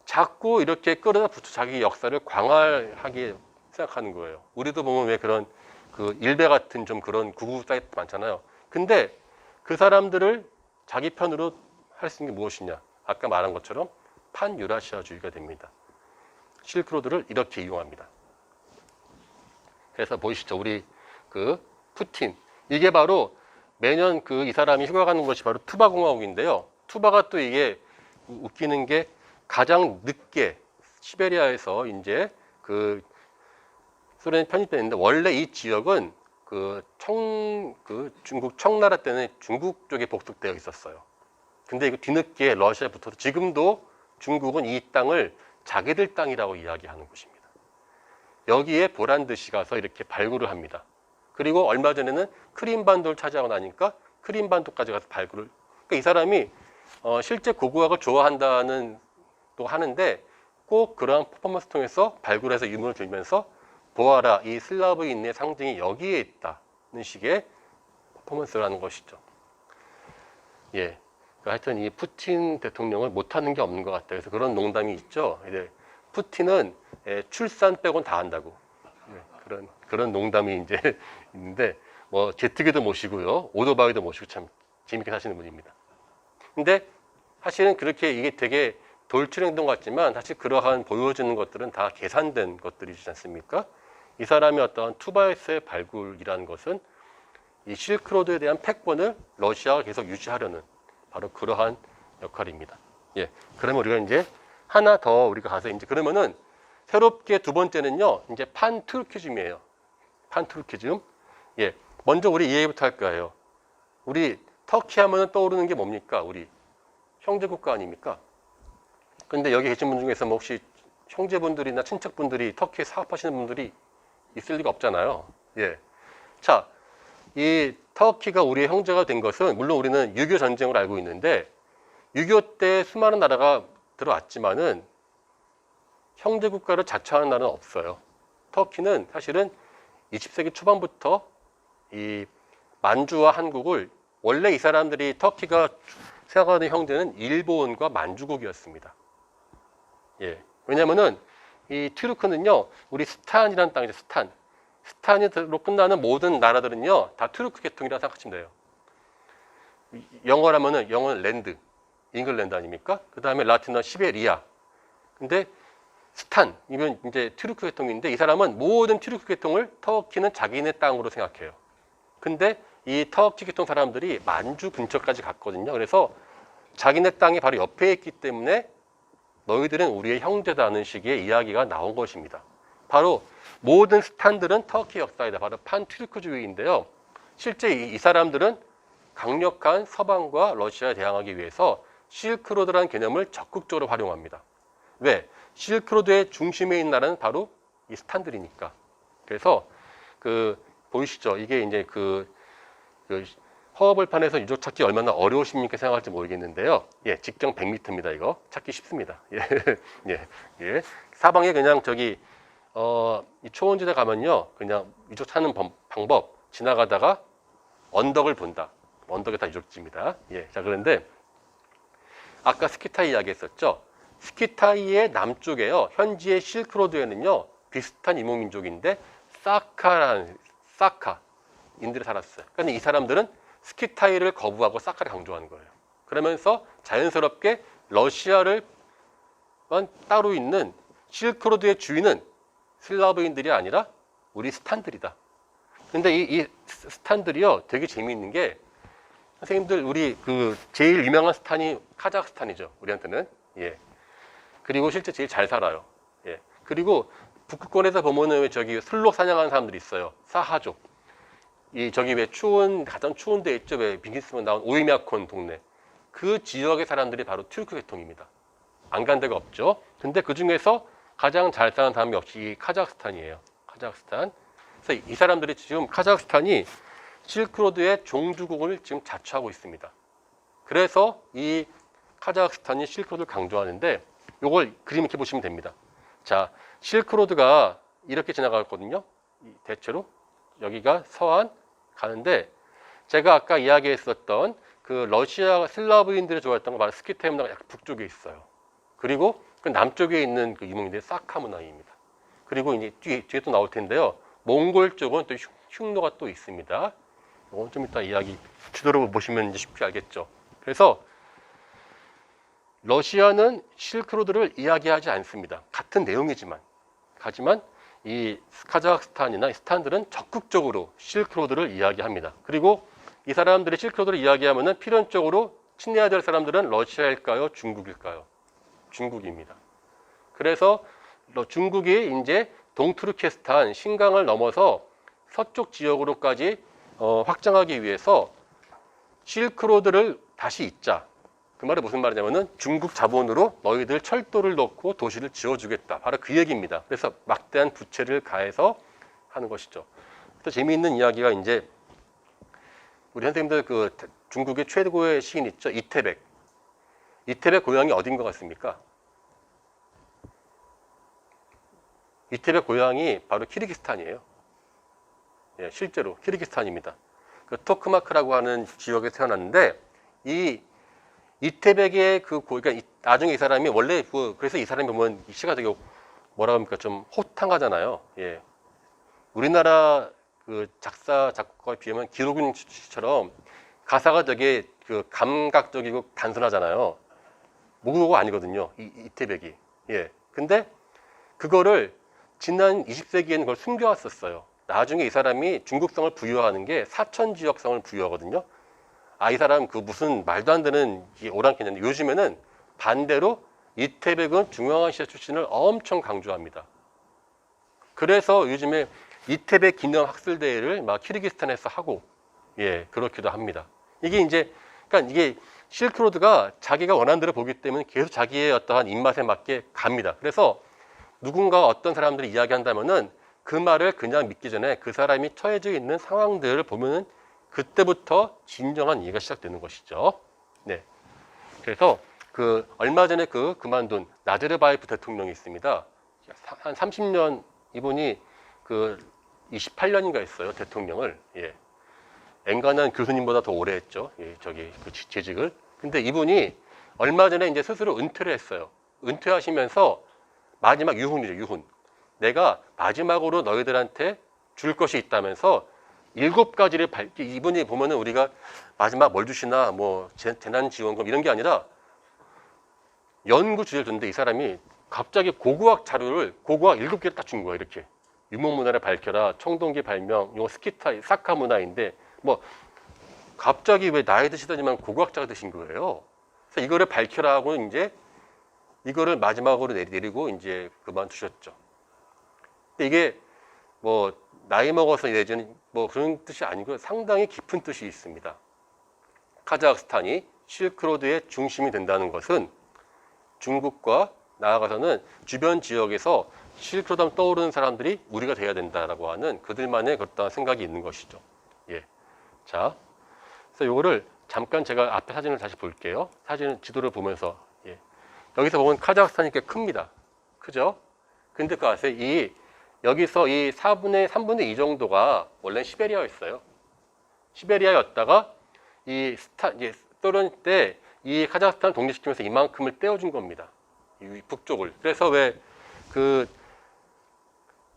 자꾸 이렇게 끌어다 붙여 자기 역사를 광활하게 생각하는 거예요. 우리도 보면 왜 그런 그 일베 같은 좀 그런 구구 사이트 많잖아요. 근데 그 사람들을 자기 편으로 할 수 있는 게 무엇이냐? 아까 말한 것처럼 판유라시아주의가 됩니다. 실크로드를 이렇게 이용합니다. 그래서 보이시죠? 우리 그 푸틴. 이게 바로 매년 이 사람이 휴가 가는 것이 바로 투바 공화국인데요. 투바가 또 이게 웃기는 게 가장 늦게 시베리아에서 이제 그 소련에 편입됐는데, 원래 이 지역은 중국 청나라 때는 중국 쪽에 복속되어 있었어요. 근데 이거 뒤늦게 러시아에 붙어서 지금도 중국은 이 땅을 자기들 땅이라고 이야기하는 곳입니다. 여기에 보란듯이 가서 이렇게 발굴을 합니다. 그리고 얼마 전에는 크림반도를 차지하고 나니까 크림반도까지 가서 발굴을. 그러니까 이 사람이 실제 고고학을 좋아한다는 또 하는데, 꼭 그러한 퍼포먼스 통해서 발굴해서 유물을 들면서 보아라, 이 슬라브인의 상징이 여기에 있다는 식의 퍼포먼스를 하는 것이죠. 예. 하여튼 이 푸틴 대통령은 못하는 게 없는 것 같다. 그래서 그런 농담이 있죠. 이제 푸틴은 출산 빼곤 다 한다고. 그런 농담이 이제 있는데, 뭐 제트기도 모시고요, 오토바이도 모시고 참 재밌게 사시는 분입니다. 근데 사실은 그렇게 이게 되게 돌출 행동 같지만 사실 그러한 보여주는 것들은 다 계산된 것들이지 않습니까? 이 사람의 어떤 투바이스의 발굴이라는 것은 이 실크로드에 대한 패권을 러시아가 계속 유지하려는 바로 그러한 역할입니다. 예. 그러면 우리가 이제 하나 더 우리가 가서 이제 그러면은 새롭게 두 번째는요, 이제 판투르키즘이에요. 판투르키즘. 예. 먼저 우리 이 얘기부터 할 거예요. 우리 터키 하면 떠오르는 게 뭡니까? 우리 형제국가 아닙니까? 근데 여기 계신 분 중에서 뭐 혹시 형제분들이나 친척분들이 터키에 사업하시는 분들이 있을 리가 없잖아요. 예. 자, 이 터키가 우리의 형제가 된 것은 물론 우리는 6.25 전쟁을 알고 있는데 6.25 때 수많은 나라가 들어왔지만은 형제 국가를 자처하는 나라는 없어요. 터키는 사실은 20세기 초반부터 이 만주와 한국을 원래 이 사람들이 터키가 생각하는 형제는 일본과 만주국이었습니다. 예. 왜냐면은 이 튀르크는요, 우리 스탄이라는 땅이죠, 스탄. 스탄으로 끝나는 모든 나라들은요, 다 튀르크 계통이라 생각하시면 돼요. 영어라면은 영어는 랜드, 잉글랜드 아닙니까? 그 다음에 라틴어 시베리아. 근데 스탄, 이건 이제 튀르크 계통인데 이 사람은 모든 튀르크 계통을 터키는 자기네 땅으로 생각해요. 근데 이 터키 계통 사람들이 만주 근처까지 갔거든요. 그래서 자기네 땅이 바로 옆에 있기 때문에 너희들은 우리의 형제다는 식의 이야기가 나온 것입니다. 바로 모든 스탄들은 터키 역사이다. 바로 판튀르크주의인데요. 실제 이 사람들은 강력한 서방과 러시아에 대항하기 위해서 실크로드라는 개념을 적극적으로 활용합니다. 왜? 실크로드의 중심에 있는 나라는 바로 이 스탄들이니까. 그래서 보이시죠? 이게 이제 허허벌판에서 유적 찾기 얼마나 어려우십니까 생각할지 모르겠는데요. 예, 직경 100m입니다. 이거 찾기 쉽습니다. 예, 예, 예. 사방에 그냥 이 초원지대 가면요, 그냥 유적 찾는 방법 지나가다가 언덕을 본다. 언덕에 다 유적지입니다. 예, 자 그런데 아까 스키타이 이야기했었죠. 스키타이의 남쪽에요, 현지의 실크로드에는요 비슷한 이목민족인데 사카인들이 살았어요. 그러니까 이 사람들은 스키타이를 거부하고 사카를 강조하는 거예요. 그러면서 자연스럽게 러시아를 따로 있는 실크로드의 주인은 슬라브인들이 아니라 우리 스탄들이다. 근데 이 스탄들이요 되게 재미있는 게, 선생님들 우리 제일 유명한 스탄이 카자흐스탄이죠, 우리한테는. 예. 그리고 실제 제일 잘 살아요. 예. 그리고 북극권에서 보면은 저기 슬록 사냥하는 사람들이 있어요. 사하족. 저기 왜 가장 추운 데 있죠? 왜 빙기스만 나온 오이미아콘 동네. 그 지역의 사람들이 바로 튀르크 계통입니다. 안 간 데가 없죠. 근데 그 중에서 가장 잘 사는 사람이 역시 카자흐스탄이에요. 카자흐스탄. 그래서 이 사람들이 지금 카자흐스탄이 실크로드의 종주국을 지금 자처하고 있습니다. 그래서 이 카자흐스탄이 실크로드를 강조하는데, 요걸 그림 이렇게 보시면 됩니다. 자, 실크로드가 이렇게 지나갔거든요. 대체로 여기가 서안 가는데, 제가 아까 이야기했었던 러시아 슬라브인들이 좋아했던 거 바로 스키타이 문화가 약간 북쪽에 있어요. 그리고 그 남쪽에 있는 이목민들이 사카 문화입니다. 그리고 이제 뒤에 또 나올 텐데요. 몽골 쪽은 또 흉노가 또 있습니다. 이건 좀 이따 이야기 지도로 보시면 이제 쉽게 알겠죠. 그래서 러시아는 실크로드를 이야기하지 않습니다. 같은 내용이지만. 하지만 이 카자흐스탄이나 스탄들은 적극적으로 실크로드를 이야기합니다. 그리고 이 사람들이 실크로드를 이야기하면은 필연적으로 친해야 될 사람들은 러시아일까요? 중국일까요? 중국입니다. 그래서 중국이 이제 동투르키스탄, 신강을 넘어서 서쪽 지역으로까지 확장하기 위해서 실크로드를 다시 잇자. 그 말은 무슨 말이냐면은 중국 자본으로 너희들 철도를 넣고 도시를 지어주겠다. 바로 그 얘기입니다. 그래서 막대한 부채를 가해서 하는 것이죠. 또 재미있는 이야기가 이제 우리 선생님들 중국의 최고의 시인 있죠. 이태백. 이태백 고향이 어딘 것 같습니까? 이태백 고향이 바로 키르기스탄이에요. 예, 실제로 키르기스탄입니다. 그 토크마크라고 하는 지역에 태어났는데 이 이태백의 그러니까 나중에 이 사람이 원래 그래서 이 사람이 보면 이 시가 되게 뭐라 합니까 좀 호탕하잖아요. 예, 우리나라 그 작곡가에 비하면 기록윤 씨처럼 가사가 되게 그 감각적이고 단순하잖아요. 모국어가 아니거든요. 이태백이. 예. 근데 그거를 지난 20세기에는 그걸 숨겨왔었어요. 나중에 이 사람이 중국성을 부여하는 게 사천 지역성을 부여하거든요. 아, 이 사람 그 무슨 말도 안 되는 오랑캐는데 요즘에는 반대로 이태백은 중앙아시아 출신을 엄청 강조합니다. 그래서 요즘에 이태백 기념 학술대회를 막 키르기스탄에서 하고, 예, 그렇기도 합니다. 이게 이제, 그러니까 이게 실크로드가 자기가 원하는 대로 보기 때문에 계속 자기의 어떠한 입맛에 맞게 갑니다. 그래서 누군가 어떤 사람들이 이야기한다면은 그 말을 그냥 믿기 전에 그 사람이 처해져 있는 상황들을 보면은 그때부터 진정한 이해가 시작되는 것이죠. 네. 그래서 그 얼마 전에 그만둔 나제르바예프 대통령이 있습니다. 한 30년 이분이 그 28년인가 했어요. 대통령을. 예. 엔간한 교수님보다 더 오래 했죠. 예, 저기 그 재직을. 근데 이분이 얼마 전에 이제 스스로 은퇴를 했어요. 은퇴하시면서 마지막 유훈이죠, 유훈. 내가 마지막으로 너희들한테 줄 것이 있다면서 7가지를 이분이 보면은 우리가 마지막 뭘 주시나 뭐 재난지원금 이런 게 아니라 연구 주제를 줬는데 이 사람이 갑자기 고고학 자료를 고고학 7개를 딱 준 거예요. 이렇게 유목문화를 밝혀라, 청동기 발명, 이거 스키타 사카 문화인데 뭐 갑자기 왜 나이 드시더니만 고고학자가 되신 거예요. 그래서 이거를 밝혀라 하고 이제 이거를 마지막으로 내리고 이제 그만두셨죠. 근데 이게 뭐 나이 먹어서 내지는 뭐 그런 뜻이 아니고 상당히 깊은 뜻이 있습니다. 카자흐스탄이 실크로드의 중심이 된다는 것은 중국과 나아가서는 주변 지역에서 실크로드 하면 떠오르는 사람들이 우리가 돼야 된다라고 하는 그들만의 그런 생각이 있는 것이죠. 예. 자, 그래서 요거를 잠깐 제가 앞에 사진을 다시 볼게요. 사진 지도를 보면서 예. 여기서 보면 카자흐스탄이 꽤 큽니다. 크죠? 근데 그 아세요? 여기서 이 3분의 2 정도가 원래 시베리아였어요. 시베리아였다가 이제 소련 때 이 카자흐스탄을 독립시키면서 이만큼을 떼어준 겁니다. 이 북쪽을. 그래서 왜 그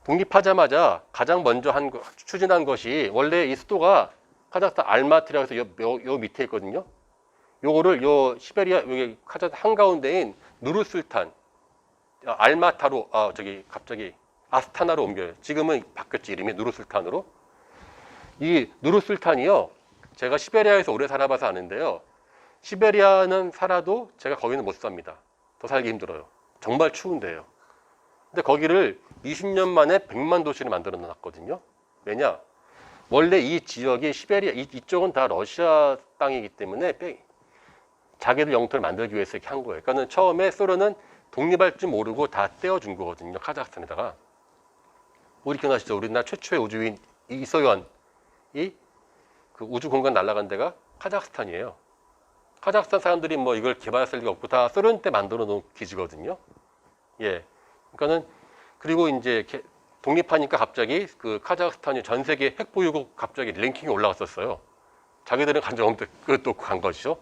독립하자마자 가장 먼저 추진한 것이 원래 이 수도가 카자흐스탄 알마티라고 해서 요 밑에 있거든요. 요거를 요 시베리아 여기 카자흐스탄 한가운데인 누르술탄 알마타로 저기 갑자기 아스타나로 옮겨요. 지금은 바뀌었지 이름이 누르술탄으로. 이 누르술탄이요. 제가 시베리아에서 오래 살아봐서 아는데요. 시베리아는 살아도 제가 거기는 못 삽니다. 더 살기 힘들어요. 정말 추운데요. 근데 거기를 20년 만에 100만 도시를 만들어 놨거든요. 왜냐? 원래 이 지역이 시베리아 이쪽은 다 러시아 땅이기 때문에 자기들 영토를 만들기 위해서 이렇게 한 거예요. 그러니까 처음에 소련은 독립할 줄 모르고 다 떼어준 거거든요. 카자흐스탄에다가. 우리 기억나시죠? 우리나라 최초의 우주인 이소연이 그 우주 공간 날아간 데가 카자흐스탄이에요. 카자흐스탄 사람들이 뭐 이걸 개발했을 리가 없고 다 소련 때 만들어 놓은 기지거든요. 예. 그러니까는 그리고 이제 독립하니까 갑자기 그 카자흐스탄이 전 세계 핵보유국 갑자기 랭킹이 올라갔었어요. 자기들은 간적 없는데 그것도 간 것이죠.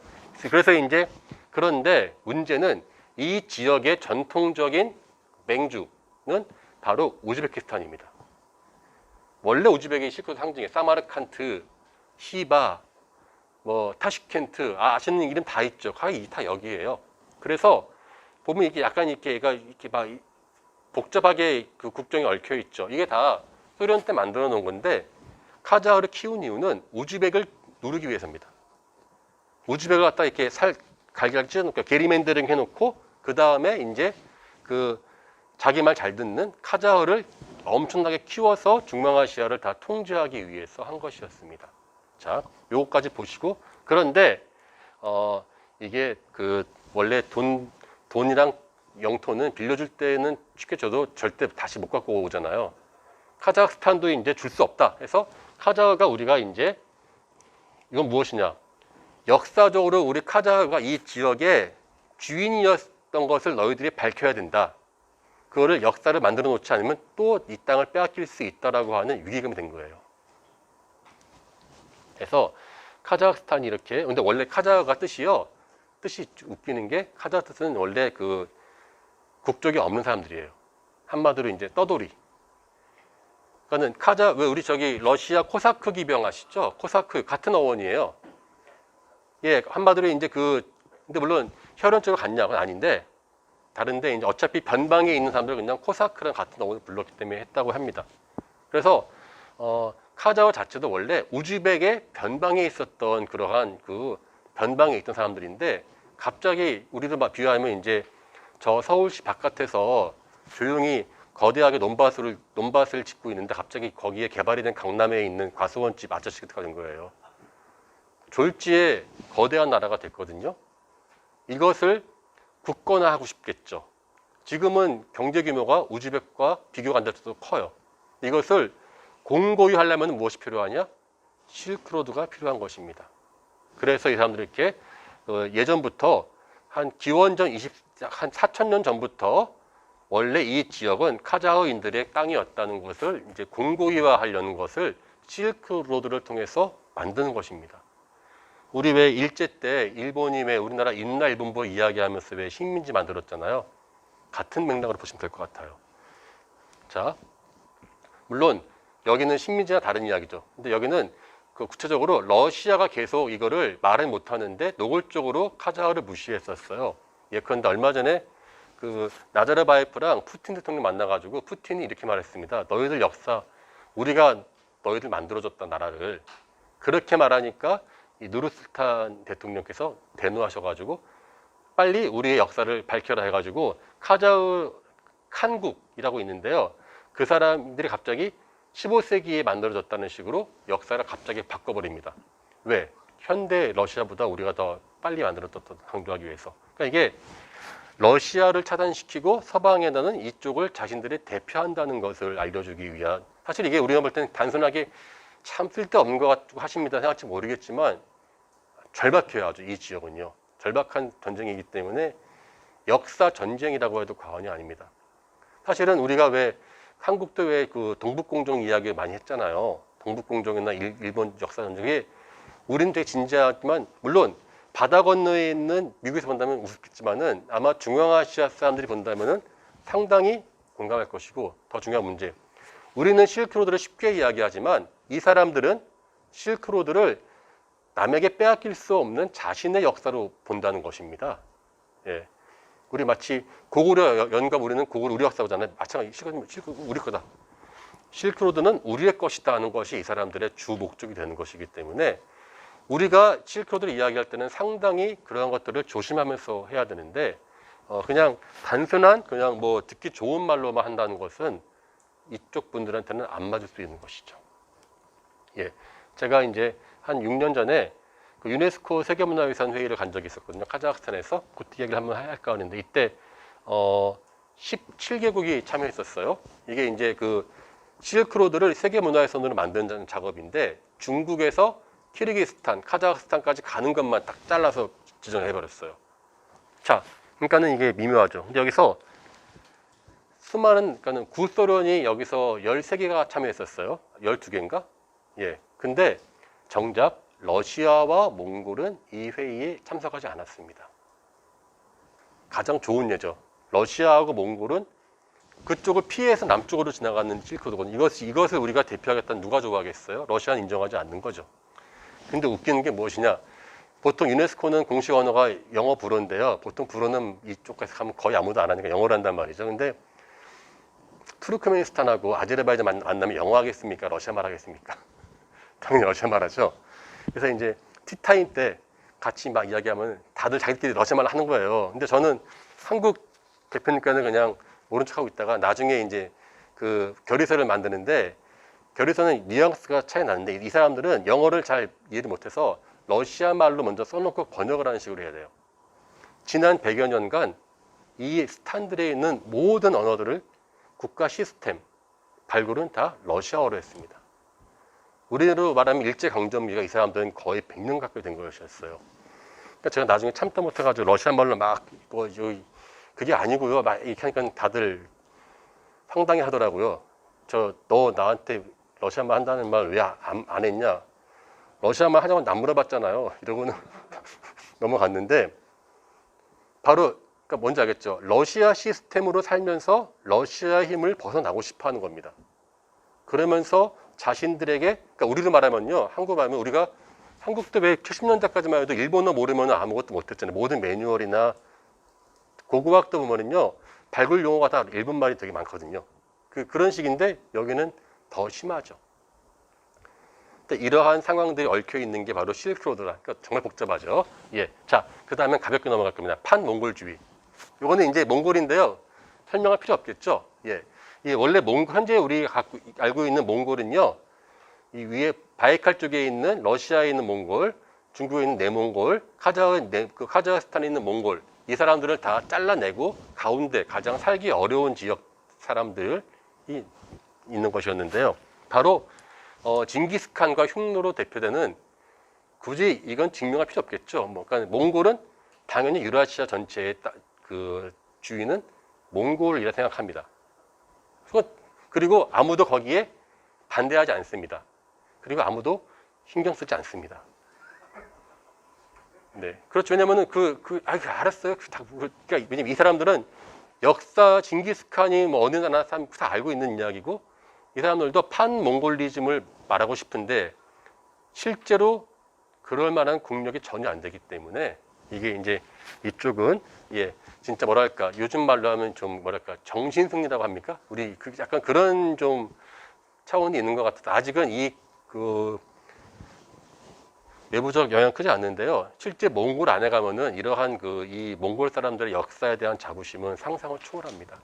그래서 이제 그런데 문제는 이 지역의 전통적인 맹주는 바로 우즈베키스탄입니다. 원래 우즈벡이 실크로드 상징이에요. 사마르칸트, 시바, 뭐 타슈켄트, 아시는 이름 다 있죠. 거의 다 여기에요. 그래서 보면 이게 약간 이렇게 막 복잡하게 그 국정이 얽혀 있죠. 이게 다 소련 때 만들어 놓은 건데 카자흐를 키운 이유는 우즈벡을 누르기 위해서입니다. 우즈벡을 갖다 이렇게 갈기갈기 찢어놓고 게리맨더링 해놓고 그 다음에 이제 그 자기 말 잘 듣는 카자흐를 엄청나게 키워서 중앙아시아를 다 통제하기 위해서 한 것이었습니다. 자, 요거까지 보시고 그런데 이게 그 원래 돈이랑 영토는 빌려줄 때는 쉽게 줘도 절대 다시 못 갖고 오잖아요. 카자흐스탄도 이제 줄 수 없다 해서 카자흐가 우리가 이제 이건 무엇이냐? 역사적으로 우리 카자흐가 이 지역의 주인이었던 것을 너희들이 밝혀야 된다. 그거를 역사를 만들어 놓지 않으면 또 이 땅을 빼앗길 수 있다라고 하는 위기감이 된 거예요. 그래서 카자흐스탄이 이렇게, 근데 원래 카자흐가 뜻이 웃기는 게, 카자흐 뜻은 원래 그 국적이 없는 사람들이에요. 한마디로 이제 떠돌이. 그러니까는 왜 우리 저기 러시아 코사크 기병 아시죠? 코사크 같은 어원이에요. 예, 한마디로 이제 근데 물론 혈연적으로 같냐? 그건 아닌데, 다른데 이제 어차피 변방에 있는 사람들 그냥 코사크랑 같은 어원을 불렀기 때문에 했다고 합니다. 그래서 카자흐 자체도 원래 우즈벡의 변방에 있었던 그러한 그 변방에 있던 사람들인데, 갑자기 우리도 막 비유하면 이제 저 서울시 바깥에서 조용히 거대하게 논밭을 짓고 있는데 갑자기 거기에 개발이 된 강남에 있는 과수원집 아저씨가 된 거예요. 졸지에 거대한 나라가 됐거든요. 이것을 국권화하고 싶겠죠. 지금은 경제 규모가 우즈벡과 비교가 안 될 정도로 커요. 이것을 공고히 하려면 무엇이 필요하냐? 실크로드가 필요한 것입니다. 그래서 이 사람들이 이렇게 예전부터 한 기원전 한 4,000년 전부터 원래 이 지역은 카자흐인들의 땅이었다는 것을 이제 공고히화하려는 것을 실크로드를 통해서 만드는 것입니다. 우리 왜 일제 때 일본이 왜 우리나라 인나 일본부 이야기하면서 왜 식민지 만들었잖아요. 같은 맥락으로 보시면 될 것 같아요. 자, 물론 여기는 식민지와 다른 이야기죠. 근데 여기는 구체적으로 러시아가 계속 이거를 말을 못하는데 노골적으로 카자흐를 무시했었어요. 예컨대 얼마 전에 나자르바예프랑 푸틴 대통령 만나가지고 푸틴이 이렇게 말했습니다. 너희들 역사, 우리가 너희들 만들어줬다 나라를. 그렇게 말하니까 이 누르스탄 대통령께서 대노하셔가지고 빨리 우리의 역사를 밝혀라 해가지고 카자흐 칸국이라고 있는데요. 그 사람들이 갑자기 15세기에 만들어졌다는 식으로 역사를 갑자기 바꿔버립니다. 왜? 현대 러시아보다 우리가 더 빨리 만들어졌던 강조하기 위해서. 그러니까 이게 러시아를 차단시키고 서방에다는 이쪽을 자신들이 대표한다는 것을 알려주기 위한, 사실 이게 우리가 볼 때는 단순하게 참 쓸데없는 것 같고 하십니다 생각할지 모르겠지만 절박해요. 아주 이 지역은요. 절박한 전쟁이기 때문에 역사 전쟁이라고 해도 과언이 아닙니다. 사실은 우리가 왜 한국도 왜 동북공정 이야기 많이 했잖아요. 동북공정이나 일본 역사 전쟁에 우리는 되게 진지하지만, 물론 바다 건너에 있는 미국에서 본다면 우습겠지만은 아마 중앙아시아 사람들이 본다면은 상당히 공감할 것이고, 더 중요한 문제, 우리는 실크로드를 쉽게 이야기하지만 이 사람들은 실크로드를 남에게 빼앗길 수 없는 자신의 역사로 본다는 것입니다. 예. 우리 마치 고구려 연갑, 우리는 고구려 우리 역사 보잖아요. 마찬가지 실크로드 우리 거다. 실크로드는 우리의 것이다 하는 것이 이 사람들의 주 목적이 되는 것이기 때문에 우리가 실크로드를 이야기할 때는 상당히 그러한 것들을 조심하면서 해야 되는데, 그냥 단순한 그냥 뭐 듣기 좋은 말로만 한다는 것은 이쪽 분들한테는 안 맞을 수 있는 것이죠. 예, 제가 이제 한 6년 전에 유네스코 세계문화유산 회의를 간 적이 있었거든요. 카자흐스탄에서. 그때 얘기를 한번 할까 하는데, 이때 17개국이 참여했었어요. 이게 이제 실크로드를 세계문화유산으로 만드는 작업인데, 중국에서 키르기스탄, 카자흐스탄까지 가는 것만 딱 잘라서 지정해버렸어요. 자, 그러니까는 이게 미묘하죠. 근데 여기서 수많은, 그러니까는 구소련이 여기서 13개가 참여했었어요. 12개인가? 예. 근데 정작 러시아와 몽골은 이 회의에 참석하지 않았습니다. 가장 좋은 예죠. 러시아하고 몽골은 그쪽을 피해서 남쪽으로 지나가는 실크로드거든요. 이것을 우리가 대표하겠다는 누가 좋아하겠어요? 러시아는 인정하지 않는 거죠. 근데 웃기는 게 무엇이냐? 보통 유네스코는 공식 언어가 영어 불어인데요. 보통 불어는 이쪽까지 가면 거의 아무도 안 하니까 영어로 한단 말이죠. 근데 투르크메니스탄하고 아제르바이잔 만나면 영어 하겠습니까? 러시아 말 하겠습니까? 당연히 러시아 말 하죠. 그래서 이제 티타임 때 같이 막 이야기하면 다들 자기들끼리 러시아 말을 하는 거예요. 근데 저는 한국 대표니까는 그냥 모른 척하고 있다가 나중에 이제 결의서를 만드는데, 결의서는 뉘앙스가 차이 나는데 이 사람들은 영어를 잘 이해를 못해서 러시아 말로 먼저 써놓고 번역을 하는 식으로 해야 돼요. 지난 100여 년간 이 스탄들에 있는 모든 언어들을 국가 시스템 발굴은 다 러시아어로 했습니다. 우리로 말하면 일제강점기가 이 사람들은 거의 100년 가까이 된 것이었어요. 그러니까 제가 나중에 참다 못해가지고 러시아 말로 막 그게 아니고요. 막 이렇게 하니까 다들 상당히 하더라고요. 너 나한테 러시아말 한다는 말 왜 안 했냐? 러시아말 하자고 안 물어봤잖아요. 이러고는 넘어갔는데 바로 그러니까 뭔지 알겠죠? 러시아 시스템으로 살면서 러시아 힘을 벗어나고 싶어 하는 겁니다. 그러면서 자신들에게 그러니까 우리로 말하면요. 한국 말하면 우리가 한국도 왜 70년대까지만 해도 일본어 모르면 아무것도 못했잖아요. 모든 매뉴얼이나 고고학도 보면은요. 발굴 용어가 다 일본 말이 되게 많거든요. 그런 식인데 여기는 더 심하죠. 이러한 상황들이 얽혀 있는 게 바로 실크로드라. 그러니까 정말 복잡하죠. 예. 자, 그 다음에 가볍게 넘어갈 겁니다. 판몽골주의. 이거는 이제 몽골인데요. 설명할 필요 없겠죠. 예. 원래 현재 우리가 알고 있는 몽골은요. 이 위에 바이칼 쪽에 있는 러시아에 있는 몽골, 중국에 있는 내몽골, 카자흐스탄에 있는 몽골. 이 사람들을 다 잘라내고 가운데 가장 살기 어려운 지역 사람들이 있는 것이었는데요. 바로 징기스칸과 흉노로 대표되는 굳이 이건 증명할 필요 없겠죠. 그러니까 몽골은 당연히 유라시아 전체의 그 주인은 몽골이라 생각합니다. 그리고 아무도 거기에 반대하지 않습니다. 그리고 아무도 신경 쓰지 않습니다. 네, 그렇죠. 왜냐면은 알았어요. 그러니까 왜냐면 이 사람들은 역사 징기스칸이 뭐 어느 나라 사람 다 알고 있는 이야기고 이 사람들도 판몽골리즘을 말하고 싶은데 실제로 그럴 만한 국력이 전혀 안 되기 때문에 이게 이제 이쪽은 진짜 뭐랄까 요즘 말로 하면 좀 뭐랄까 정신승리라고 합니까? 우리 약간 그런 좀 차원이 있는 것 같아서 아직은 외부적 영향 크지 않는데요. 실제 몽골 안에 가면은 이러한 이 몽골 사람들의 역사에 대한 자부심은 상상을 초월합니다.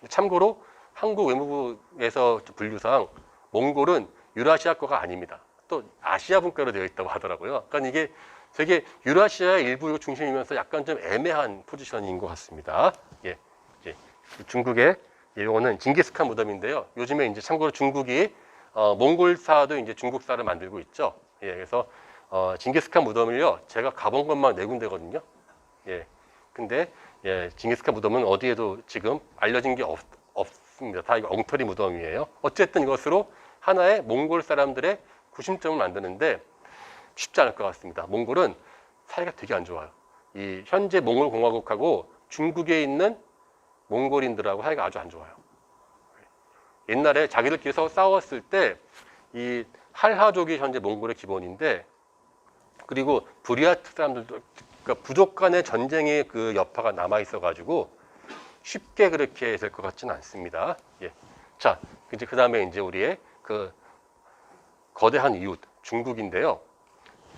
참고로 한국 외무부에서 분류상 몽골은 유라시아 거가 아닙니다. 또 아시아 분과로 되어 있다고 하더라고요. 그러니까 이게 되게 유라시아의 일부 중심이면서 약간 좀 애매한 포지션인 것 같습니다. 중국의 이거는 징기스칸 무덤인데요. 요즘에 이제 참고로 중국이 몽골사도 이제 중국사를 만들고 있죠. 그래서 징기스칸 무덤을요. 제가 가본 것만 4군데거든요. 근데 징기스칸 무덤은 어디에도 지금 알려진 게 없습니다. 다 이거 엉터리 무덤이에요. 어쨌든 이것으로 하나의 몽골 사람들의 구심점을 만드는데 쉽지 않을 것 같습니다. 몽골은 사이가 되게 안 좋아요. 이 현재 몽골 공화국하고 중국에 있는 몽골인들하고 사이가 아주 안 좋아요. 옛날에 자기들끼리 싸웠을 때 이 할하족이 현재 몽골의 기본인데 그리고 부리아트 사람들도 그러니까 부족 간의 전쟁의 그 여파가 남아 있어 가지고 쉽게 그렇게 될 것 같지는 않습니다. 자, 이제 그 다음에 이제 우리의 그 거대한 이웃 중국인데요.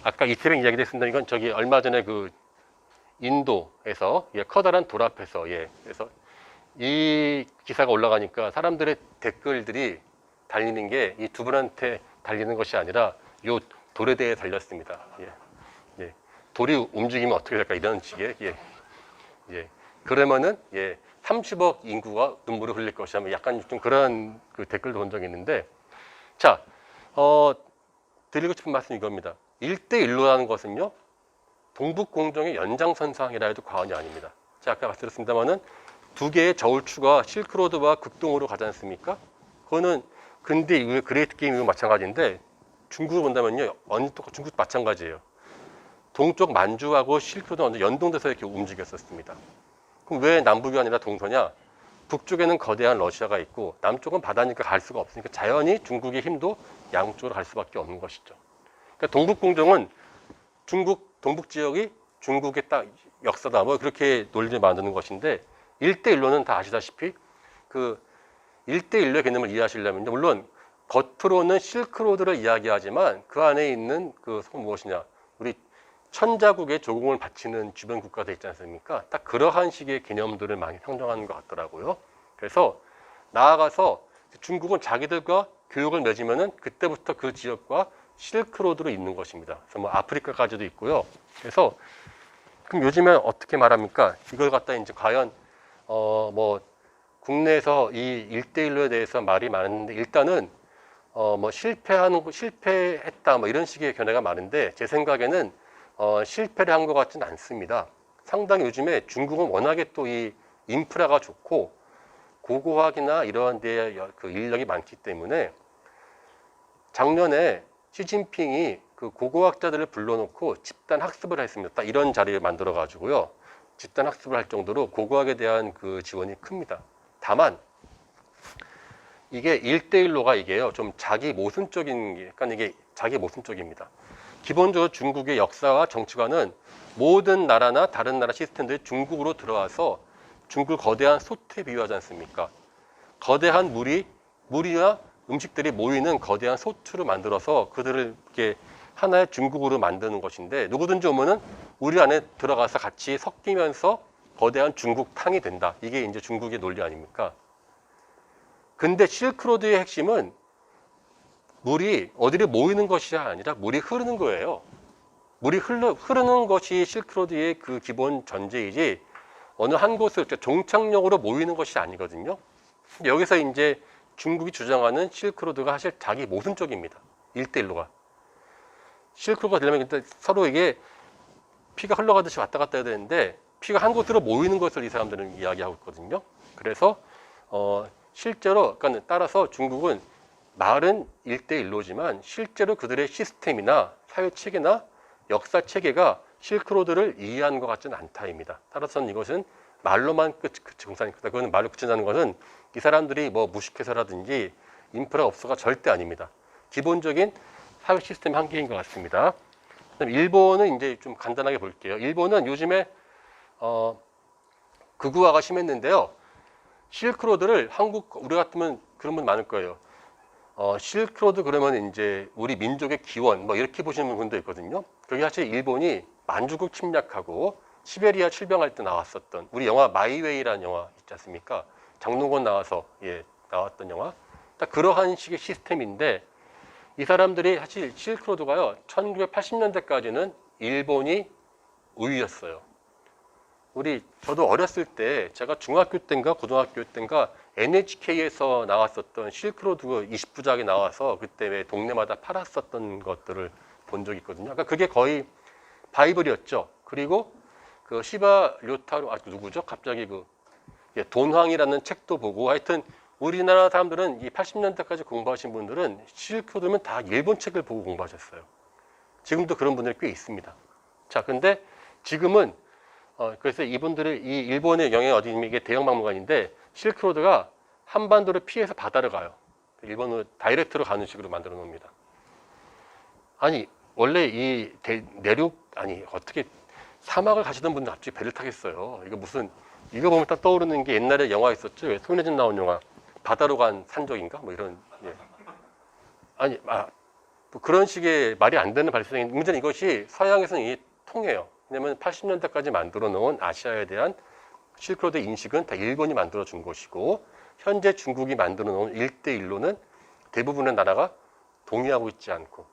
아까 이태백 이야기도 했습니다. 이건 저기 얼마 전에 그 인도에서 커다란 돌 앞에서 그래서 이 기사가 올라가니까 사람들의 댓글들이 달리는 게 이 두 분한테 달리는 것이 아니라 요 돌에 대해 달렸습니다. 돌이 움직이면 어떻게 될까 이런 식의 그러면은 30억 인구가 눈물을 흘릴 것이야. 약간 좀 그런 그 댓글도 본 적이 있는데 자, 드리고 싶은 말씀이 이겁니다. 1대1로라는 것은요. 동북공정의 연장선상이라 해도 과언이 아닙니다. 제가 아까 말씀드렸습니다만은 두 개의 저울추가 실크로드와 극동으로 가지 않습니까? 그거는 근대 이후의 그레이트 게임 이후 마찬가지인데 중국을 본다면요. 중국도 마찬가지예요. 동쪽 만주하고 실크로드는 완전 연동돼서 이렇게 움직였었습니다. 그럼 왜 남북이 아니라 동서냐? 북쪽에는 거대한 러시아가 있고 남쪽은 바다니까 갈 수가 없으니까 자연히 중국의 힘도 양쪽으로 갈 수밖에 없는 것이죠. 그러니까 동북공정은 중국 동북 지역이 중국의 딱 역사다 뭐 그렇게 논리를 만드는 것인데 1대1로는 다 아시다시피 그 1대1로의 개념을 이해하시려면 물론 겉으로는 실크로드를 이야기하지만 그 안에 있는 그 무엇이냐 우리 천자국의 조공을 바치는 주변 국가들 있지 않습니까? 딱 그러한 식의 개념들을 많이 상정하는 것 같더라고요. 그래서 나아가서 중국은 자기들과 교역을 맺으면은 그때부터 그 지역과 실크로드로 있는 것입니다. 그래서 뭐 아프리카까지도 있고요. 그래서 그럼 요즘에 어떻게 말합니까? 이걸 갖다 이제 과연 뭐 국내에서 이 1대1로에 대해서 말이 많은데 일단은 뭐 실패했다 뭐 이런 식의 견해가 많은데 제 생각에는 실패를 한 것 같지는 않습니다. 상당히 요즘에 중국은 워낙에 또 이 인프라가 좋고 고고학이나 이러한 데에 그 인력이 많기 때문에 작년에 시진핑이 그 고고학자들을 불러놓고 집단 학습을 했습니다. 딱 이런 자리를 만들어 가지고요. 집단 학습을 할 정도로 고고학에 대한 그 지원이 큽니다. 다만 이게 1대1로가 이게요. 좀 자기 모순적인 게, 그러니까 이게 자기 모순적입니다. 기본적으로 중국의 역사와 정치관은 모든 나라나 다른 나라 시스템들이 중국으로 들어와서 중국을 거대한 솥에 비유하지 않습니까? 거대한 물이와 음식들이 모이는 거대한 솥으로 만들어서 그들을 이렇게 하나의 중국으로 만드는 것인데, 누구든지 오면은 우리 안에 들어가서 같이 섞이면서 거대한 중국탕이 된다. 이게 이제 중국의 논리 아닙니까? 근데 실크로드의 핵심은 물이 어디를 모이는 것이 아니라 물이 흐르는 거예요. 물이 흐르는 것이 실크로드의 그 기본 전제이지 어느 한 곳을 종착역으로 모이는 것이 아니거든요. 여기서 이제 중국이 주장하는 실크로드가 사실 자기 모순적입니다. 1대1로가. 실크로드가 되려면 서로 이게 피가 흘러가듯이 왔다 갔다 해야 되는데 피가 한 곳으로 모이는 것을 이 사람들은 이야기하고 있거든요. 그래서 실제로, 그러니까 따라서 중국은 말은 1대1로지만 실제로 그들의 시스템이나 사회 체계나 역사 체계가 실크로드를 이해하는 것 같지는 않다입니다. 따라서는 이것은 말로만 정상이 크다. 그건 말로 그친다는 것은 이 사람들이 뭐 무식해서라든지 인프라 없어가 절대 아닙니다. 기본적인 사회 시스템의 한계인 것 같습니다. 그다음에 일본은 이제 좀 간단하게 볼게요. 일본은 요즘에 극우화가 심했는데요. 실크로드를 우리 같으면 그런 분 많을 거예요. 실크로드 그러면 이제 우리 민족의 기원 뭐 이렇게 보시는 분도 있거든요. 그게 사실 일본이 만주국 침략하고 시베리아 출병할 때 나왔었던 우리 영화 마이웨이라는 영화 있지 않습니까? 장동건 나와서 나왔던 영화. 딱 그러한 식의 시스템인데 이 사람들이 사실 실크로드가요. 1980년대까지는 일본이 우위였어요. 저도 어렸을 때 제가 중학교 때인가 고등학교 때인가 NHK에서 나왔었던 실크로드 20부작이 나와서 그때 왜 동네마다 팔았었던 것들을 본 적이 있거든요. 그러니까 그게 거의 바이블이었죠. 그리고 그 시바 료타로 누구죠? 갑자기 돈황이라는 책도 보고 하여튼 우리나라 사람들은 이 80년대까지 공부하신 분들은 실크로드면 다 일본 책을 보고 공부하셨어요. 지금도 그런 분들이 꽤 있습니다. 자, 근데 지금은 그래서 이분들의 이 일본의 영향이 어디냐면 이게 대형박물관인데 실크로드가 한반도를 피해서 바다를 가요. 일본으로 다이렉트로 가는 식으로 만들어 놓습니다. 아니 원래 어떻게 사막을 가시던 분들 갑자기 배를 타겠어요. 이거 보면 딱 떠오르는 게 옛날에 영화 있었죠. 왜 손예진 나온 영화 바다로 간 산적인가 뭐 이런. 뭐 그런 식의 말이 안 되는 발상인 문제는 이것이 서양에서는 이게 통해요. 왜냐하면 80년대까지 만들어 놓은 아시아에 대한 실크로드 인식은 다 일본이 만들어 준 것이고 현재 중국이 만들어 놓은 1대1로는 대부분의 나라가 동의하고 있지 않고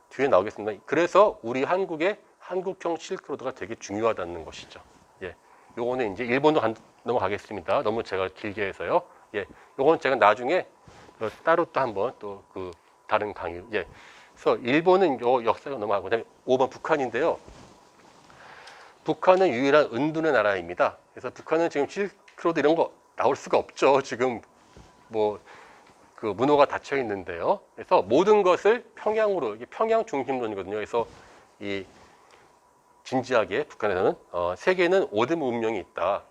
뒤에 나오겠습니다. 그래서 우리 한국의 한국형 실크로드가 되게 중요하다는 것이죠. 요거는 이제 일본도 넘어가겠습니다. 너무 제가 길게 해서요. 요거는 제가 나중에 따로 또 한번 또 그 다른 강의. 그래서 일본은 요 역사가 넘어가고 그다음에 5번 북한인데요. 북한은 유일한 은둔의 나라입니다. 그래서 북한은 지금 실크로드 이런 거 나올 수가 없죠. 지금 그 문호가 닫혀 있는데요. 그래서 모든 것을 평양으로, 이게 평양 중심론이거든요. 그래서 이 진지하게 북한에서는 세계에는 5대 문명이 있다.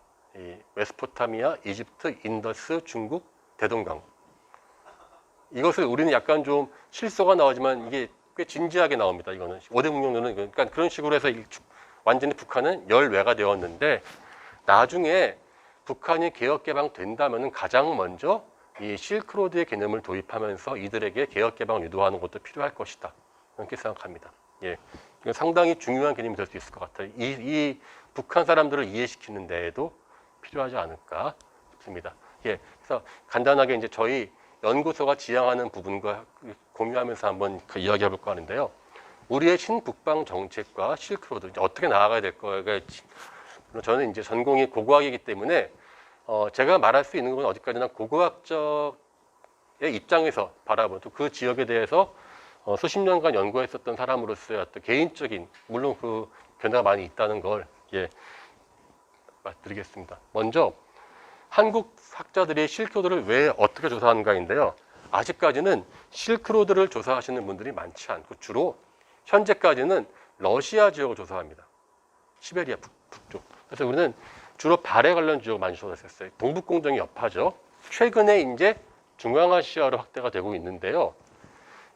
메소포타미아, 이집트, 인더스, 중국, 대동강. 이것을 우리는 약간 좀 실소가 나오지만 이게 꽤 진지하게 나옵니다. 이거는 5대 문명론은 그러니까 그런 식으로 해서 완전히 북한은 열외가 되었는데 나중에 북한이 개혁개방 된다면 가장 먼저 이 실크로드의 개념을 도입하면서 이들에게 개혁개방을 유도하는 것도 필요할 것이다. 그렇게 생각합니다. 이건 상당히 중요한 개념이 될 수 있을 것 같아요. 이 북한 사람들을 이해시키는 데에도 필요하지 않을까 싶습니다. 그래서 간단하게 이제 저희 연구소가 지향하는 부분과 공유하면서 한번 이야기해 볼까 하는데요. 우리의 신북방 정책과 실크로드 이제 어떻게 나아가야 될 거예요. 저는 이제 전공이 고고학이기 때문에 제가 말할 수 있는 건 어디까지나 고고학적의 입장에서 바라본 또 그 지역에 대해서 수십 년간 연구했었던 사람으로서의 어떤 개인적인 물론 그 변화가 많이 있다는 걸 말씀드리겠습니다. 먼저 한국 학자들이 실크로드를 왜 어떻게 조사하는가인데요. 아직까지는 실크로드를 조사하시는 분들이 많지 않고 주로 현재까지는 러시아 지역을 조사합니다. 시베리아 북쪽. 그래서 우리는 주로 발해 관련 지역을 많이 조사했어요. 동북공정이 여파죠. 최근에 이제 중앙아시아로 확대가 되고 있는데요.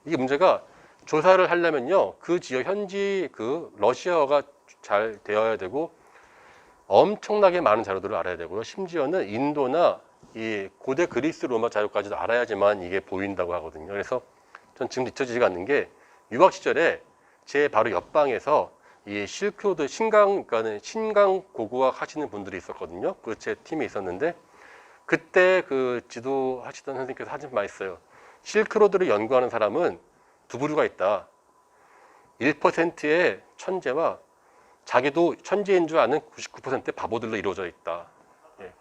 이게 문제가 조사를 하려면요, 그 지역 현지 그 러시아어가 잘 되어야 되고 엄청나게 많은 자료들을 알아야 되고요. 심지어는 인도나 이 고대 그리스 로마 자료까지도 알아야지만 이게 보인다고 하거든요. 그래서 전 지금 잊혀지지가 않는 게 유학 시절에 제 바로 옆방에서 이 실크로드 그러니까는 신강 고고학 하시는 분들이 있었거든요. 그 제 팀에 있었는데 그때 그 지도 하시던 선생님께서 하신 말이 있어요. 실크로드를 연구하는 사람은 두 부류가 있다. 1%의 천재와 자기도 천재인 줄 아는 99%의 바보들로 이루어져 있다. 예.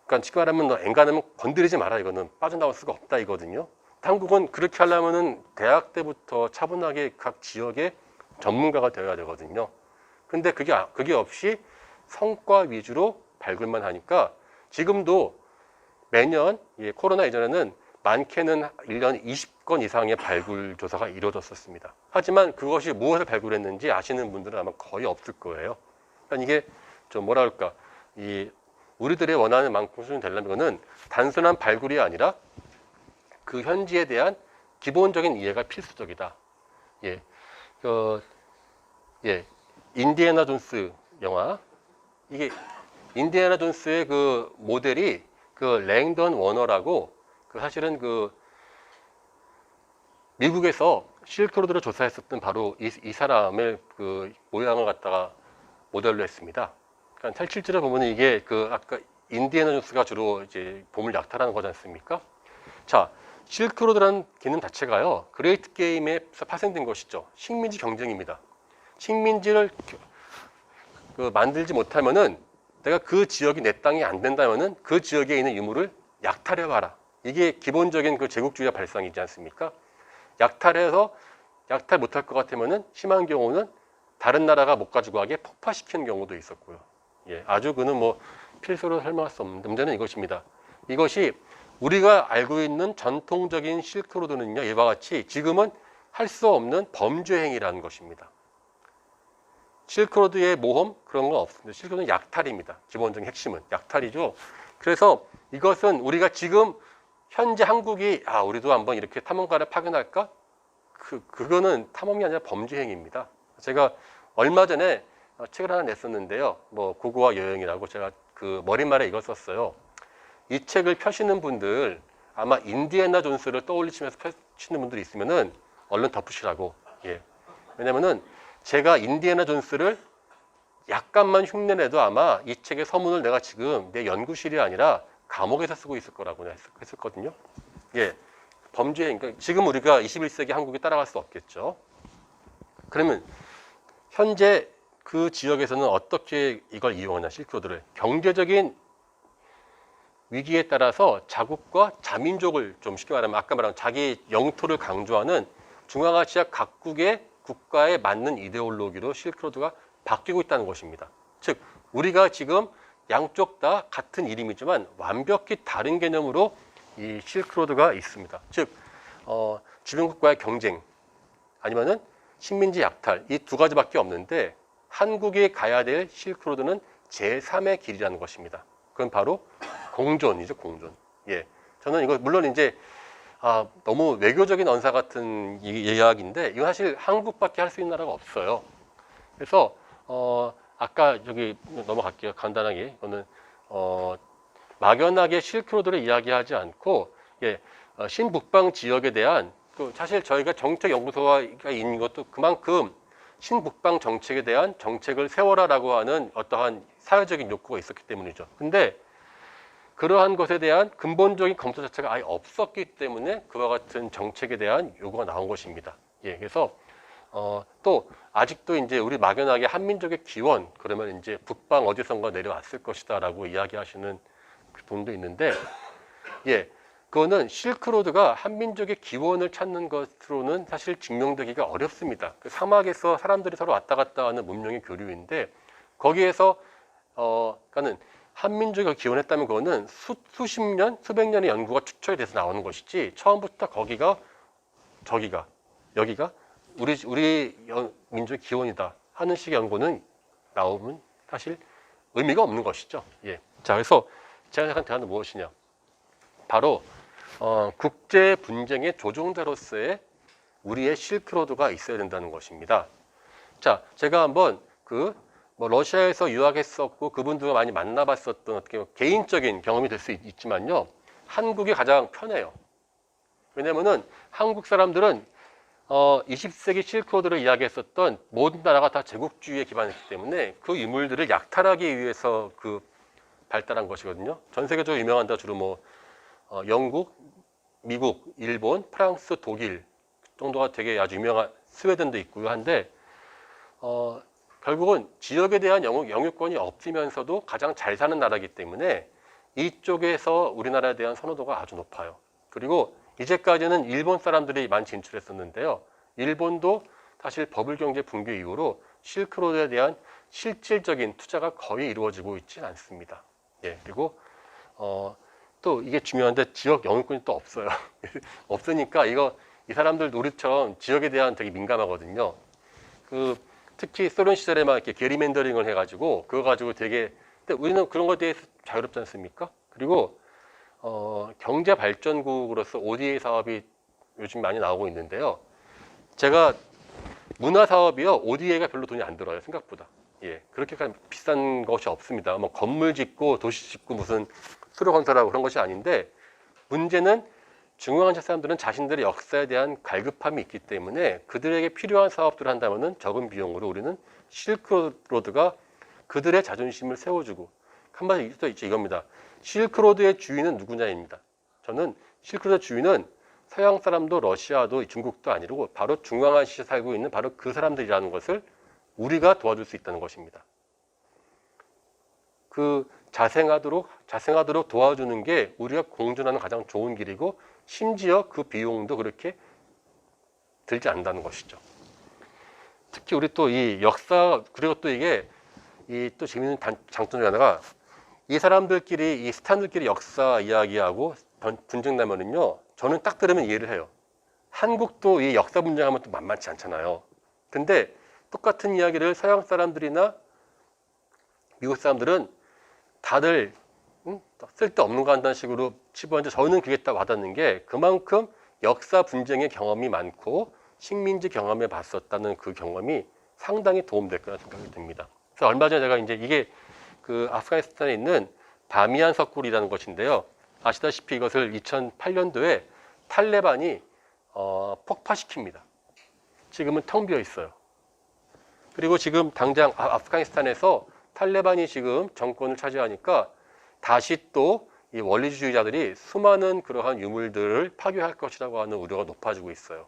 그러니까 쉽게 말하면 너 엔간하면 건드리지 마라, 이거는 빠져나올 수가 없다 이거든요. 한국은 그렇게 하려면은 대학 때부터 차분하게 각 지역의 전문가가 되어야 되거든요. 근데 그게 없이 성과 위주로 발굴만 하니까 지금도 매년 코로나 이전에는 많게는 1년에 20건 이상의 발굴 조사가 이루어졌었습니다. 하지만 그것이 무엇을 발굴했는지 아시는 분들은 아마 거의 없을 거예요. 그러니까 이게 좀 뭐라 할까, 우리들의 원하는 만큼 수준이 되려면 이거는 단순한 발굴이 아니라 그 현지에 대한 기본적인 이해가 필수적이다. 인디애나 존스 영화, 이게 인디애나 존스의 그 모델이 그 랭던 워너라고, 그 사실은 그 미국에서 실크로드를 조사했었던 바로 이 사람의 그 모양을 갖다가 모델로 했습니다. 그러니까 실제로 보면 이게 그 아까 인디애나 존스가 주로 이제 보물 약탈하는 거지 않습니까? 자, 실크로드라는 개념 자체가요, 그레이트 게임에서 파생된 것이죠. 식민지 경쟁입니다. 식민지를 만들지 못하면은 내가 그 지역이 내 땅이 안 된다면은 그 지역에 있는 유물을 약탈해 봐라. 이게 기본적인 그 제국주의의 발상이지 않습니까? 약탈해서 약탈 못할 것 같으면은 심한 경우는 다른 나라가 못 가지고 가게 폭파시키는 경우도 있었고요. 아주 그는 뭐 필수로 설명할 수 없는 문제는 이것입니다. 이것이 우리가 알고 있는 전통적인 실크로드는요, 이와 같이 지금은 할 수 없는 범죄 행위라는 것입니다. 실크로드의 모험 그런 건 없습니다. 실크로드는 약탈입니다. 기본적인 핵심은 약탈이죠. 그래서 이것은 우리가 지금 현재 한국이 우리도 한번 이렇게 탐험가를 파견할까? 그거는 탐험이 아니라 범죄 행위입니다. 제가 얼마 전에 책을 하나 냈었는데요. 뭐 고고학 여행이라고 제가 그 머릿말에 이걸 썼어요. 이 책을 펴시는 분들 아마 인디애나 존스를 떠올리시면서 펴시는 분들이 있으면은 얼른 덮으시라고. 왜냐면은 제가 인디애나 존스를 약간만 흉내내도 아마 이 책의 서문을 내가 지금 내 연구실이 아니라 감옥에서 쓰고 있을 거라고 했었거든요. 범죄, 그러니까 지금 우리가 21세기 한국에 따라갈 수 없겠죠. 그러면 현재 그 지역에서는 어떻게 이걸 이용하냐, 실크로드를. 경제적인 위기에 따라서 자국과 자민족을 좀 쉽게 말하면 아까 말한 자기 영토를 강조하는 중앙아시아 각국의 국가에 맞는 이데올로기로 실크로드가 바뀌고 있다는 것입니다. 즉 우리가 지금 양쪽 다 같은 이름이지만 완벽히 다른 개념으로 이 실크로드가 있습니다. 즉 주변국과의 경쟁 아니면은 식민지 약탈, 이 두 가지밖에 없는데 한국이 가야 될 실크로드는 제3의 길이라는 것입니다. 그건 바로 공존이죠, 공존. 저는 이거 물론 이제 너무 외교적인 언사 같은 이야기인데 이건 사실 한국밖에 할 수 있는 나라가 없어요. 그래서 아까 여기 넘어갈게요. 간단하게. 이거는 막연하게 실크로드를 이야기하지 않고 신북방 지역에 대한 사실 저희가 정책연구소가 있는 것도 그만큼 신북방 정책에 대한 정책을 세워라라고 하는 어떠한 사회적인 욕구가 있었기 때문이죠. 근데 그러한 것에 대한 근본적인 검토 자체가 아예 없었기 때문에 그와 같은 정책에 대한 요구가 나온 것입니다. 그래서 또 아직도 이제 우리 막연하게 한민족의 기원 그러면 이제 북방 어디선가 내려왔을 것이다라고 이야기하시는 분도 있는데, 그거는 실크로드가 한민족의 기원을 찾는 것으로는 사실 증명되기가 어렵습니다. 그 사막에서 사람들이 서로 왔다 갔다 하는 문명의 교류인데 거기에서 그러니까는 한민족이 기원했다면 그거는 수십 년, 수백 년의 연구가 추적이 돼서 나오는 것이지 처음부터 거기가 저기가 여기가 우리 민족의 기원이다 하는 식의 연구는 나오면 사실 의미가 없는 것이죠. 예. 자, 그래서 제가 생각한 대안은 무엇이냐? 바로 국제 분쟁의 조종자로서의 우리의 실크로드가 있어야 된다는 것입니다. 자, 제가 한번 러시아에서 유학했었고 그분들과 많이 만나봤었던 어떻게 개인적인 경험이 될 수 있지만요, 한국이 가장 편해요. 왜냐면은 한국 사람들은 20세기 실크로드를 이야기했었던 모든 나라가 다 제국주의에 기반했기 때문에 그 유물들을 약탈하기 위해서 발달한 것이거든요. 전 세계적으로 유명한 데 주로 영국, 미국, 일본, 프랑스, 독일 정도가 되게 아주 유명한, 스웨덴도 있고요 한데 결국은 지역에 대한 영유권이 없으면서도 가장 잘 사는 나라이기 때문에 이쪽에서 우리나라에 대한 선호도가 아주 높아요. 그리고 이제까지는 일본 사람들이 많이 진출했었는데요. 일본도 사실 버블 경제 붕괴 이후로 실크로드에 대한 실질적인 투자가 거의 이루어지고 있지는 않습니다. 예, 그리고 또 이게 중요한데 지역 영유권이 또 없어요. 없으니까 이 사람들 우리처럼 지역에 대한 되게 민감하거든요. 특히 소련 시절에 막 이렇게 게리맨더링을 해가지고 그거 가지고 되게, 근데 우리는 그런 것에 대해서 자유롭지 않습니까? 그리고 경제 발전국으로서 ODA 사업이 요즘 많이 나오고 있는데요. 제가 문화 사업이요, ODA가 별로 돈이 안 들어요, 생각보다. 예, 그렇게까지 비싼 것이 없습니다. 뭐 건물 짓고 도시 짓고 무슨 수로 건설하고 그런 것이 아닌데, 문제는 중앙아시아 사람들은 자신들의 역사에 대한 갈급함이 있기 때문에 그들에게 필요한 사업들을 한다면은 적은 비용으로 우리는 실크로드가 그들의 자존심을 세워주고, 한마디로 또 이겁니다. 실크로드의 주인은 누구냐입니다. 저는 실크로드의 주인은 서양 사람도 러시아도 중국도 아니고 바로 중앙아시아에 살고 있는 바로 그 사람들이라는 것을 우리가 도와줄 수 있다는 것입니다. 자생하도록 도와주는 게 우리가 공존하는 가장 좋은 길이고, 심지어 그 비용도 그렇게 들지 않는다는 것이죠. 특히 우리 또 이 역사, 그리고 또 이게 또 재밌는 장점 중에 하나가, 이 사람들끼리, 이 스탄들끼리 역사 이야기하고 분쟁 나면은요, 저는 딱 들으면 이해를 해요. 한국도 이 역사 분쟁하면 또 만만치 않잖아요. 근데 똑같은 이야기를 서양 사람들이나 미국 사람들은 다들 쓸데없는 거 한다는 식으로 치부하는데, 저는 그게 딱 와닿는 게 그만큼 역사 분쟁의 경험이 많고 식민지 경험에 봤었다는 그 경험이 상당히 도움될 거라는 생각이 듭니다. 그래서 얼마 전에 제가 이게 아프가니스탄에 있는 바미안 석굴이라는 것인데요. 아시다시피 이것을 2008년도에 탈레반이 폭파시킵니다. 지금은 텅 비어 있어요. 그리고 지금 당장 아프가니스탄에서 탈레반이 지금 정권을 차지하니까 다시 또 이 원리주의자들이 수많은 그러한 유물들을 파괴할 것이라고 하는 우려가 높아지고 있어요.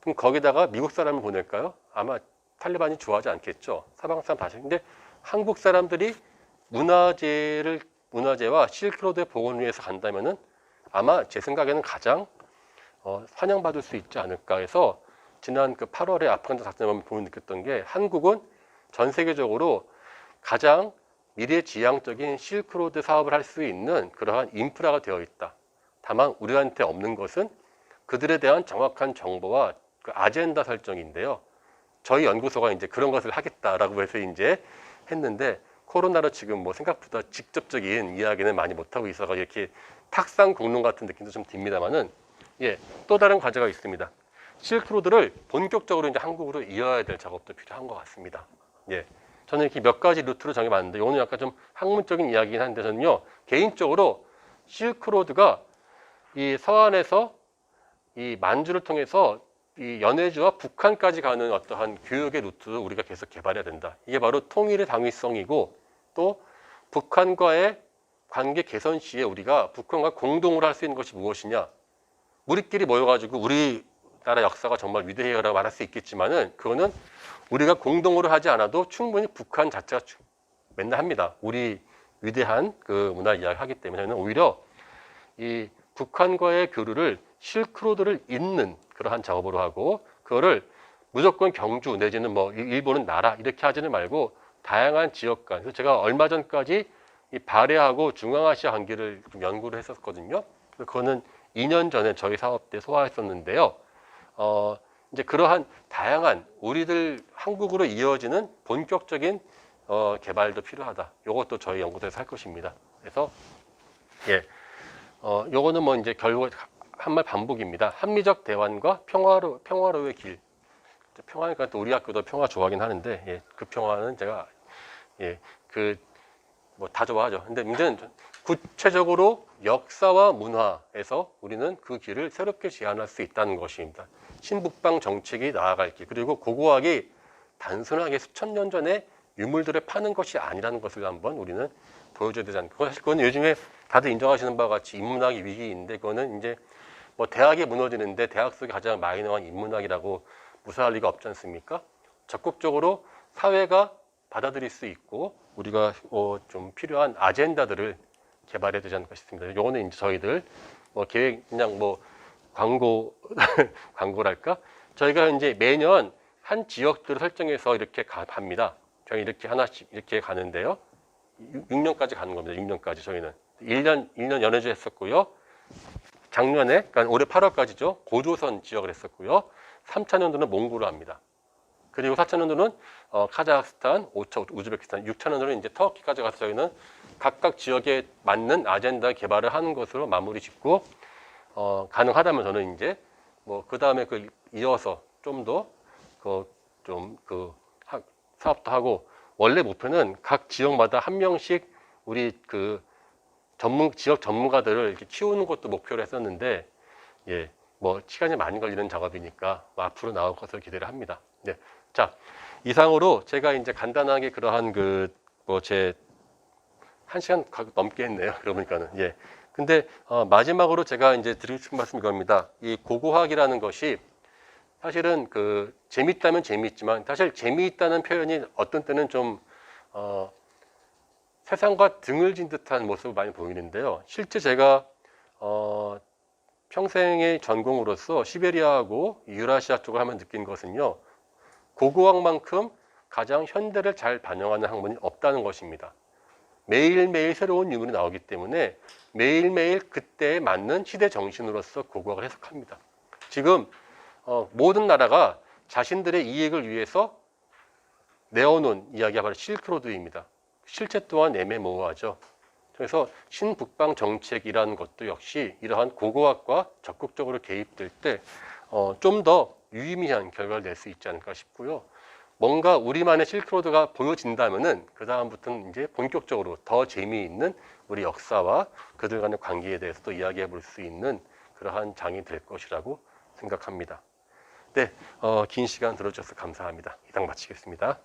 그럼 거기다가 미국 사람을 보낼까요? 아마 탈레반이 좋아하지 않겠죠. 사방 사람 다시. 근데 한국 사람들이 문화재와 실크로드의 복원을 위해서 간다면은 아마 제 생각에는 가장 환영받을 수 있지 않을까 해서, 지난 8월에 아프간단 작전을 보면 느꼈던 게, 한국은 전 세계적으로 가장 미래지향적인 실크로드 사업을 할 수 있는 그러한 인프라가 되어 있다. 다만 우리한테 없는 것은 그들에 대한 정확한 정보와 아젠다 설정인데요. 저희 연구소가 이제 그런 것을 하겠다라고 해서 이제 했는데, 코로나로 지금 생각보다 직접적인 이야기는 많이 못하고 있어서 이렇게 탁상 공론 같은 느낌도 좀 듭니다만은, 예, 또 다른 과제가 있습니다. 실크로드를 본격적으로 이제 한국으로 이어야 될 작업도 필요한 것 같습니다. 예. 저는 이렇게 몇 가지 루트로 정해봤는데, 오늘 약간 좀 학문적인 이야기긴 한데, 저는요, 개인적으로 실크로드가 이 서안에서 이 만주를 통해서 이 연해주와 북한까지 가는 어떠한 교역의 루트를 우리가 계속 개발해야 된다. 이게 바로 통일의 당위성이고, 또 북한과의 관계 개선 시에 우리가 북한과 공동으로 할 수 있는 것이 무엇이냐. 우리끼리 모여가지고 우리나라 역사가 정말 위대해요라고 말할 수 있겠지만은, 그거는 우리가 공동으로 하지 않아도 충분히 북한 자체가 맨날 합니다. 우리 위대한 문화 이야기 하기 때문에, 저는 오히려 이 북한과의 교류를 실크로드를 잇는 그러한 작업으로 하고, 그거를 무조건 경주 내지는 일본은 나라 이렇게 하지는 말고 다양한 지역 간. 그래서 제가 얼마 전까지 이 발해하고 중앙아시아 관계를 좀 연구를 했었거든요. 그거는 2년 전에 저희 사업 때 소화했었는데요. 이제 그러한 다양한 우리들 한국으로 이어지는 본격적인 개발도 필요하다. 이것도 저희 연구소에서 할 것입니다. 그래서 예, 요거는 뭐 이제 결국 한 말 반복입니다. 합리적 대환과 평화로의 길. 평화니까 또 우리 학교도 평화 좋아하긴 하는데, 예, 그 평화는 제가 예, 뭐 다 좋아하죠. 근데 문제는 구체적으로 역사와 문화에서 우리는 그 길을 새롭게 제안할 수 있다는 것입니다. 신북방 정책이 나아갈 길, 그리고 고고학이 단순하게 수천 년 전에 유물들을 파는 것이 아니라는 것을 한번 우리는 보여줘야 되지 않을까. 그건 요즘에 다들 인정하시는 바와 같이 인문학이 위기인데, 그거는 이제 뭐 대학이 무너지는데 대학 속에 가장 마이너한 인문학이라고 무사할 리가 없지 않습니까? 적극적으로 사회가 받아들일 수 있고 우리가 좀 필요한 아젠다들을 개발해야 되지 않을까 싶습니다. 요거는 이제 저희들 뭐 계획 그냥 뭐 광고랄까? 저희가 이제 매년 한 지역들을 설정해서 이렇게 갑니다. 저희 이렇게 하나씩 이렇게 가는데요. 6년까지 가는 겁니다. 6년까지 저희는 1년 연해주 했었고요. 작년에, 그러니까 올해 8월까지죠. 고조선 지역을 했었고요. 3차년도는 몽골을 합니다. 그리고 4차년도는 카자흐스탄, 5차 우즈베키스탄, 6차년도는 이제 터키까지 가서 저희는 각각 지역에 맞는 아젠다 개발을 하는 것으로 마무리 짓고 가능하다면 저는 이제 뭐 그 다음에 이어서 좀 더 사업도 하고, 원래 목표는 각 지역마다 한 명씩 우리 지역 전문가들을 이렇게 키우는 것도 목표로 했었는데, 예, 뭐 시간이 많이 걸리는 작업이니까 뭐 앞으로 나올 것을 기대를 합니다. 네. 자, 이상으로 제가 이제 간단하게 그러한 제 1시간 넘게 했네요. 그러니까는. 예. 근데 마지막으로 제가 이제 드리고 싶은 말씀이 이겁니다. 이 고고학이라는 것이 사실은 재밌다면 재미있지만, 사실 재미있다는 표현이 어떤 때는 좀 세상과 등을 진 듯한 모습을 많이 보이는데요. 실제 제가 평생의 전공으로서 시베리아하고 유라시아 쪽을 하면 느낀 것은요, 고고학만큼 가장 현대를 잘 반영하는 학문이 없다는 것입니다. 매일매일 새로운 유물이 나오기 때문에 매일매일 그때에 맞는 시대 정신으로서 고고학을 해석합니다. 지금 모든 나라가 자신들의 이익을 위해서 내어놓은 이야기가 바로 실크로드입니다. 실제 또한 애매모호하죠. 그래서 신북방 정책이라는 것도 역시 이러한 고고학과 적극적으로 개입될 때 좀 더 유의미한 결과를 낼 수 있지 않을까 싶고요. 뭔가 우리만의 실크로드가 보여진다면은 그 다음부터는 이제 본격적으로 더 재미있는 우리 역사와 그들 간의 관계에 대해서도 이야기해 볼 수 있는 그러한 장이 될 것이라고 생각합니다. 네, 긴 시간 들어주셔서 감사합니다. 이상 마치겠습니다.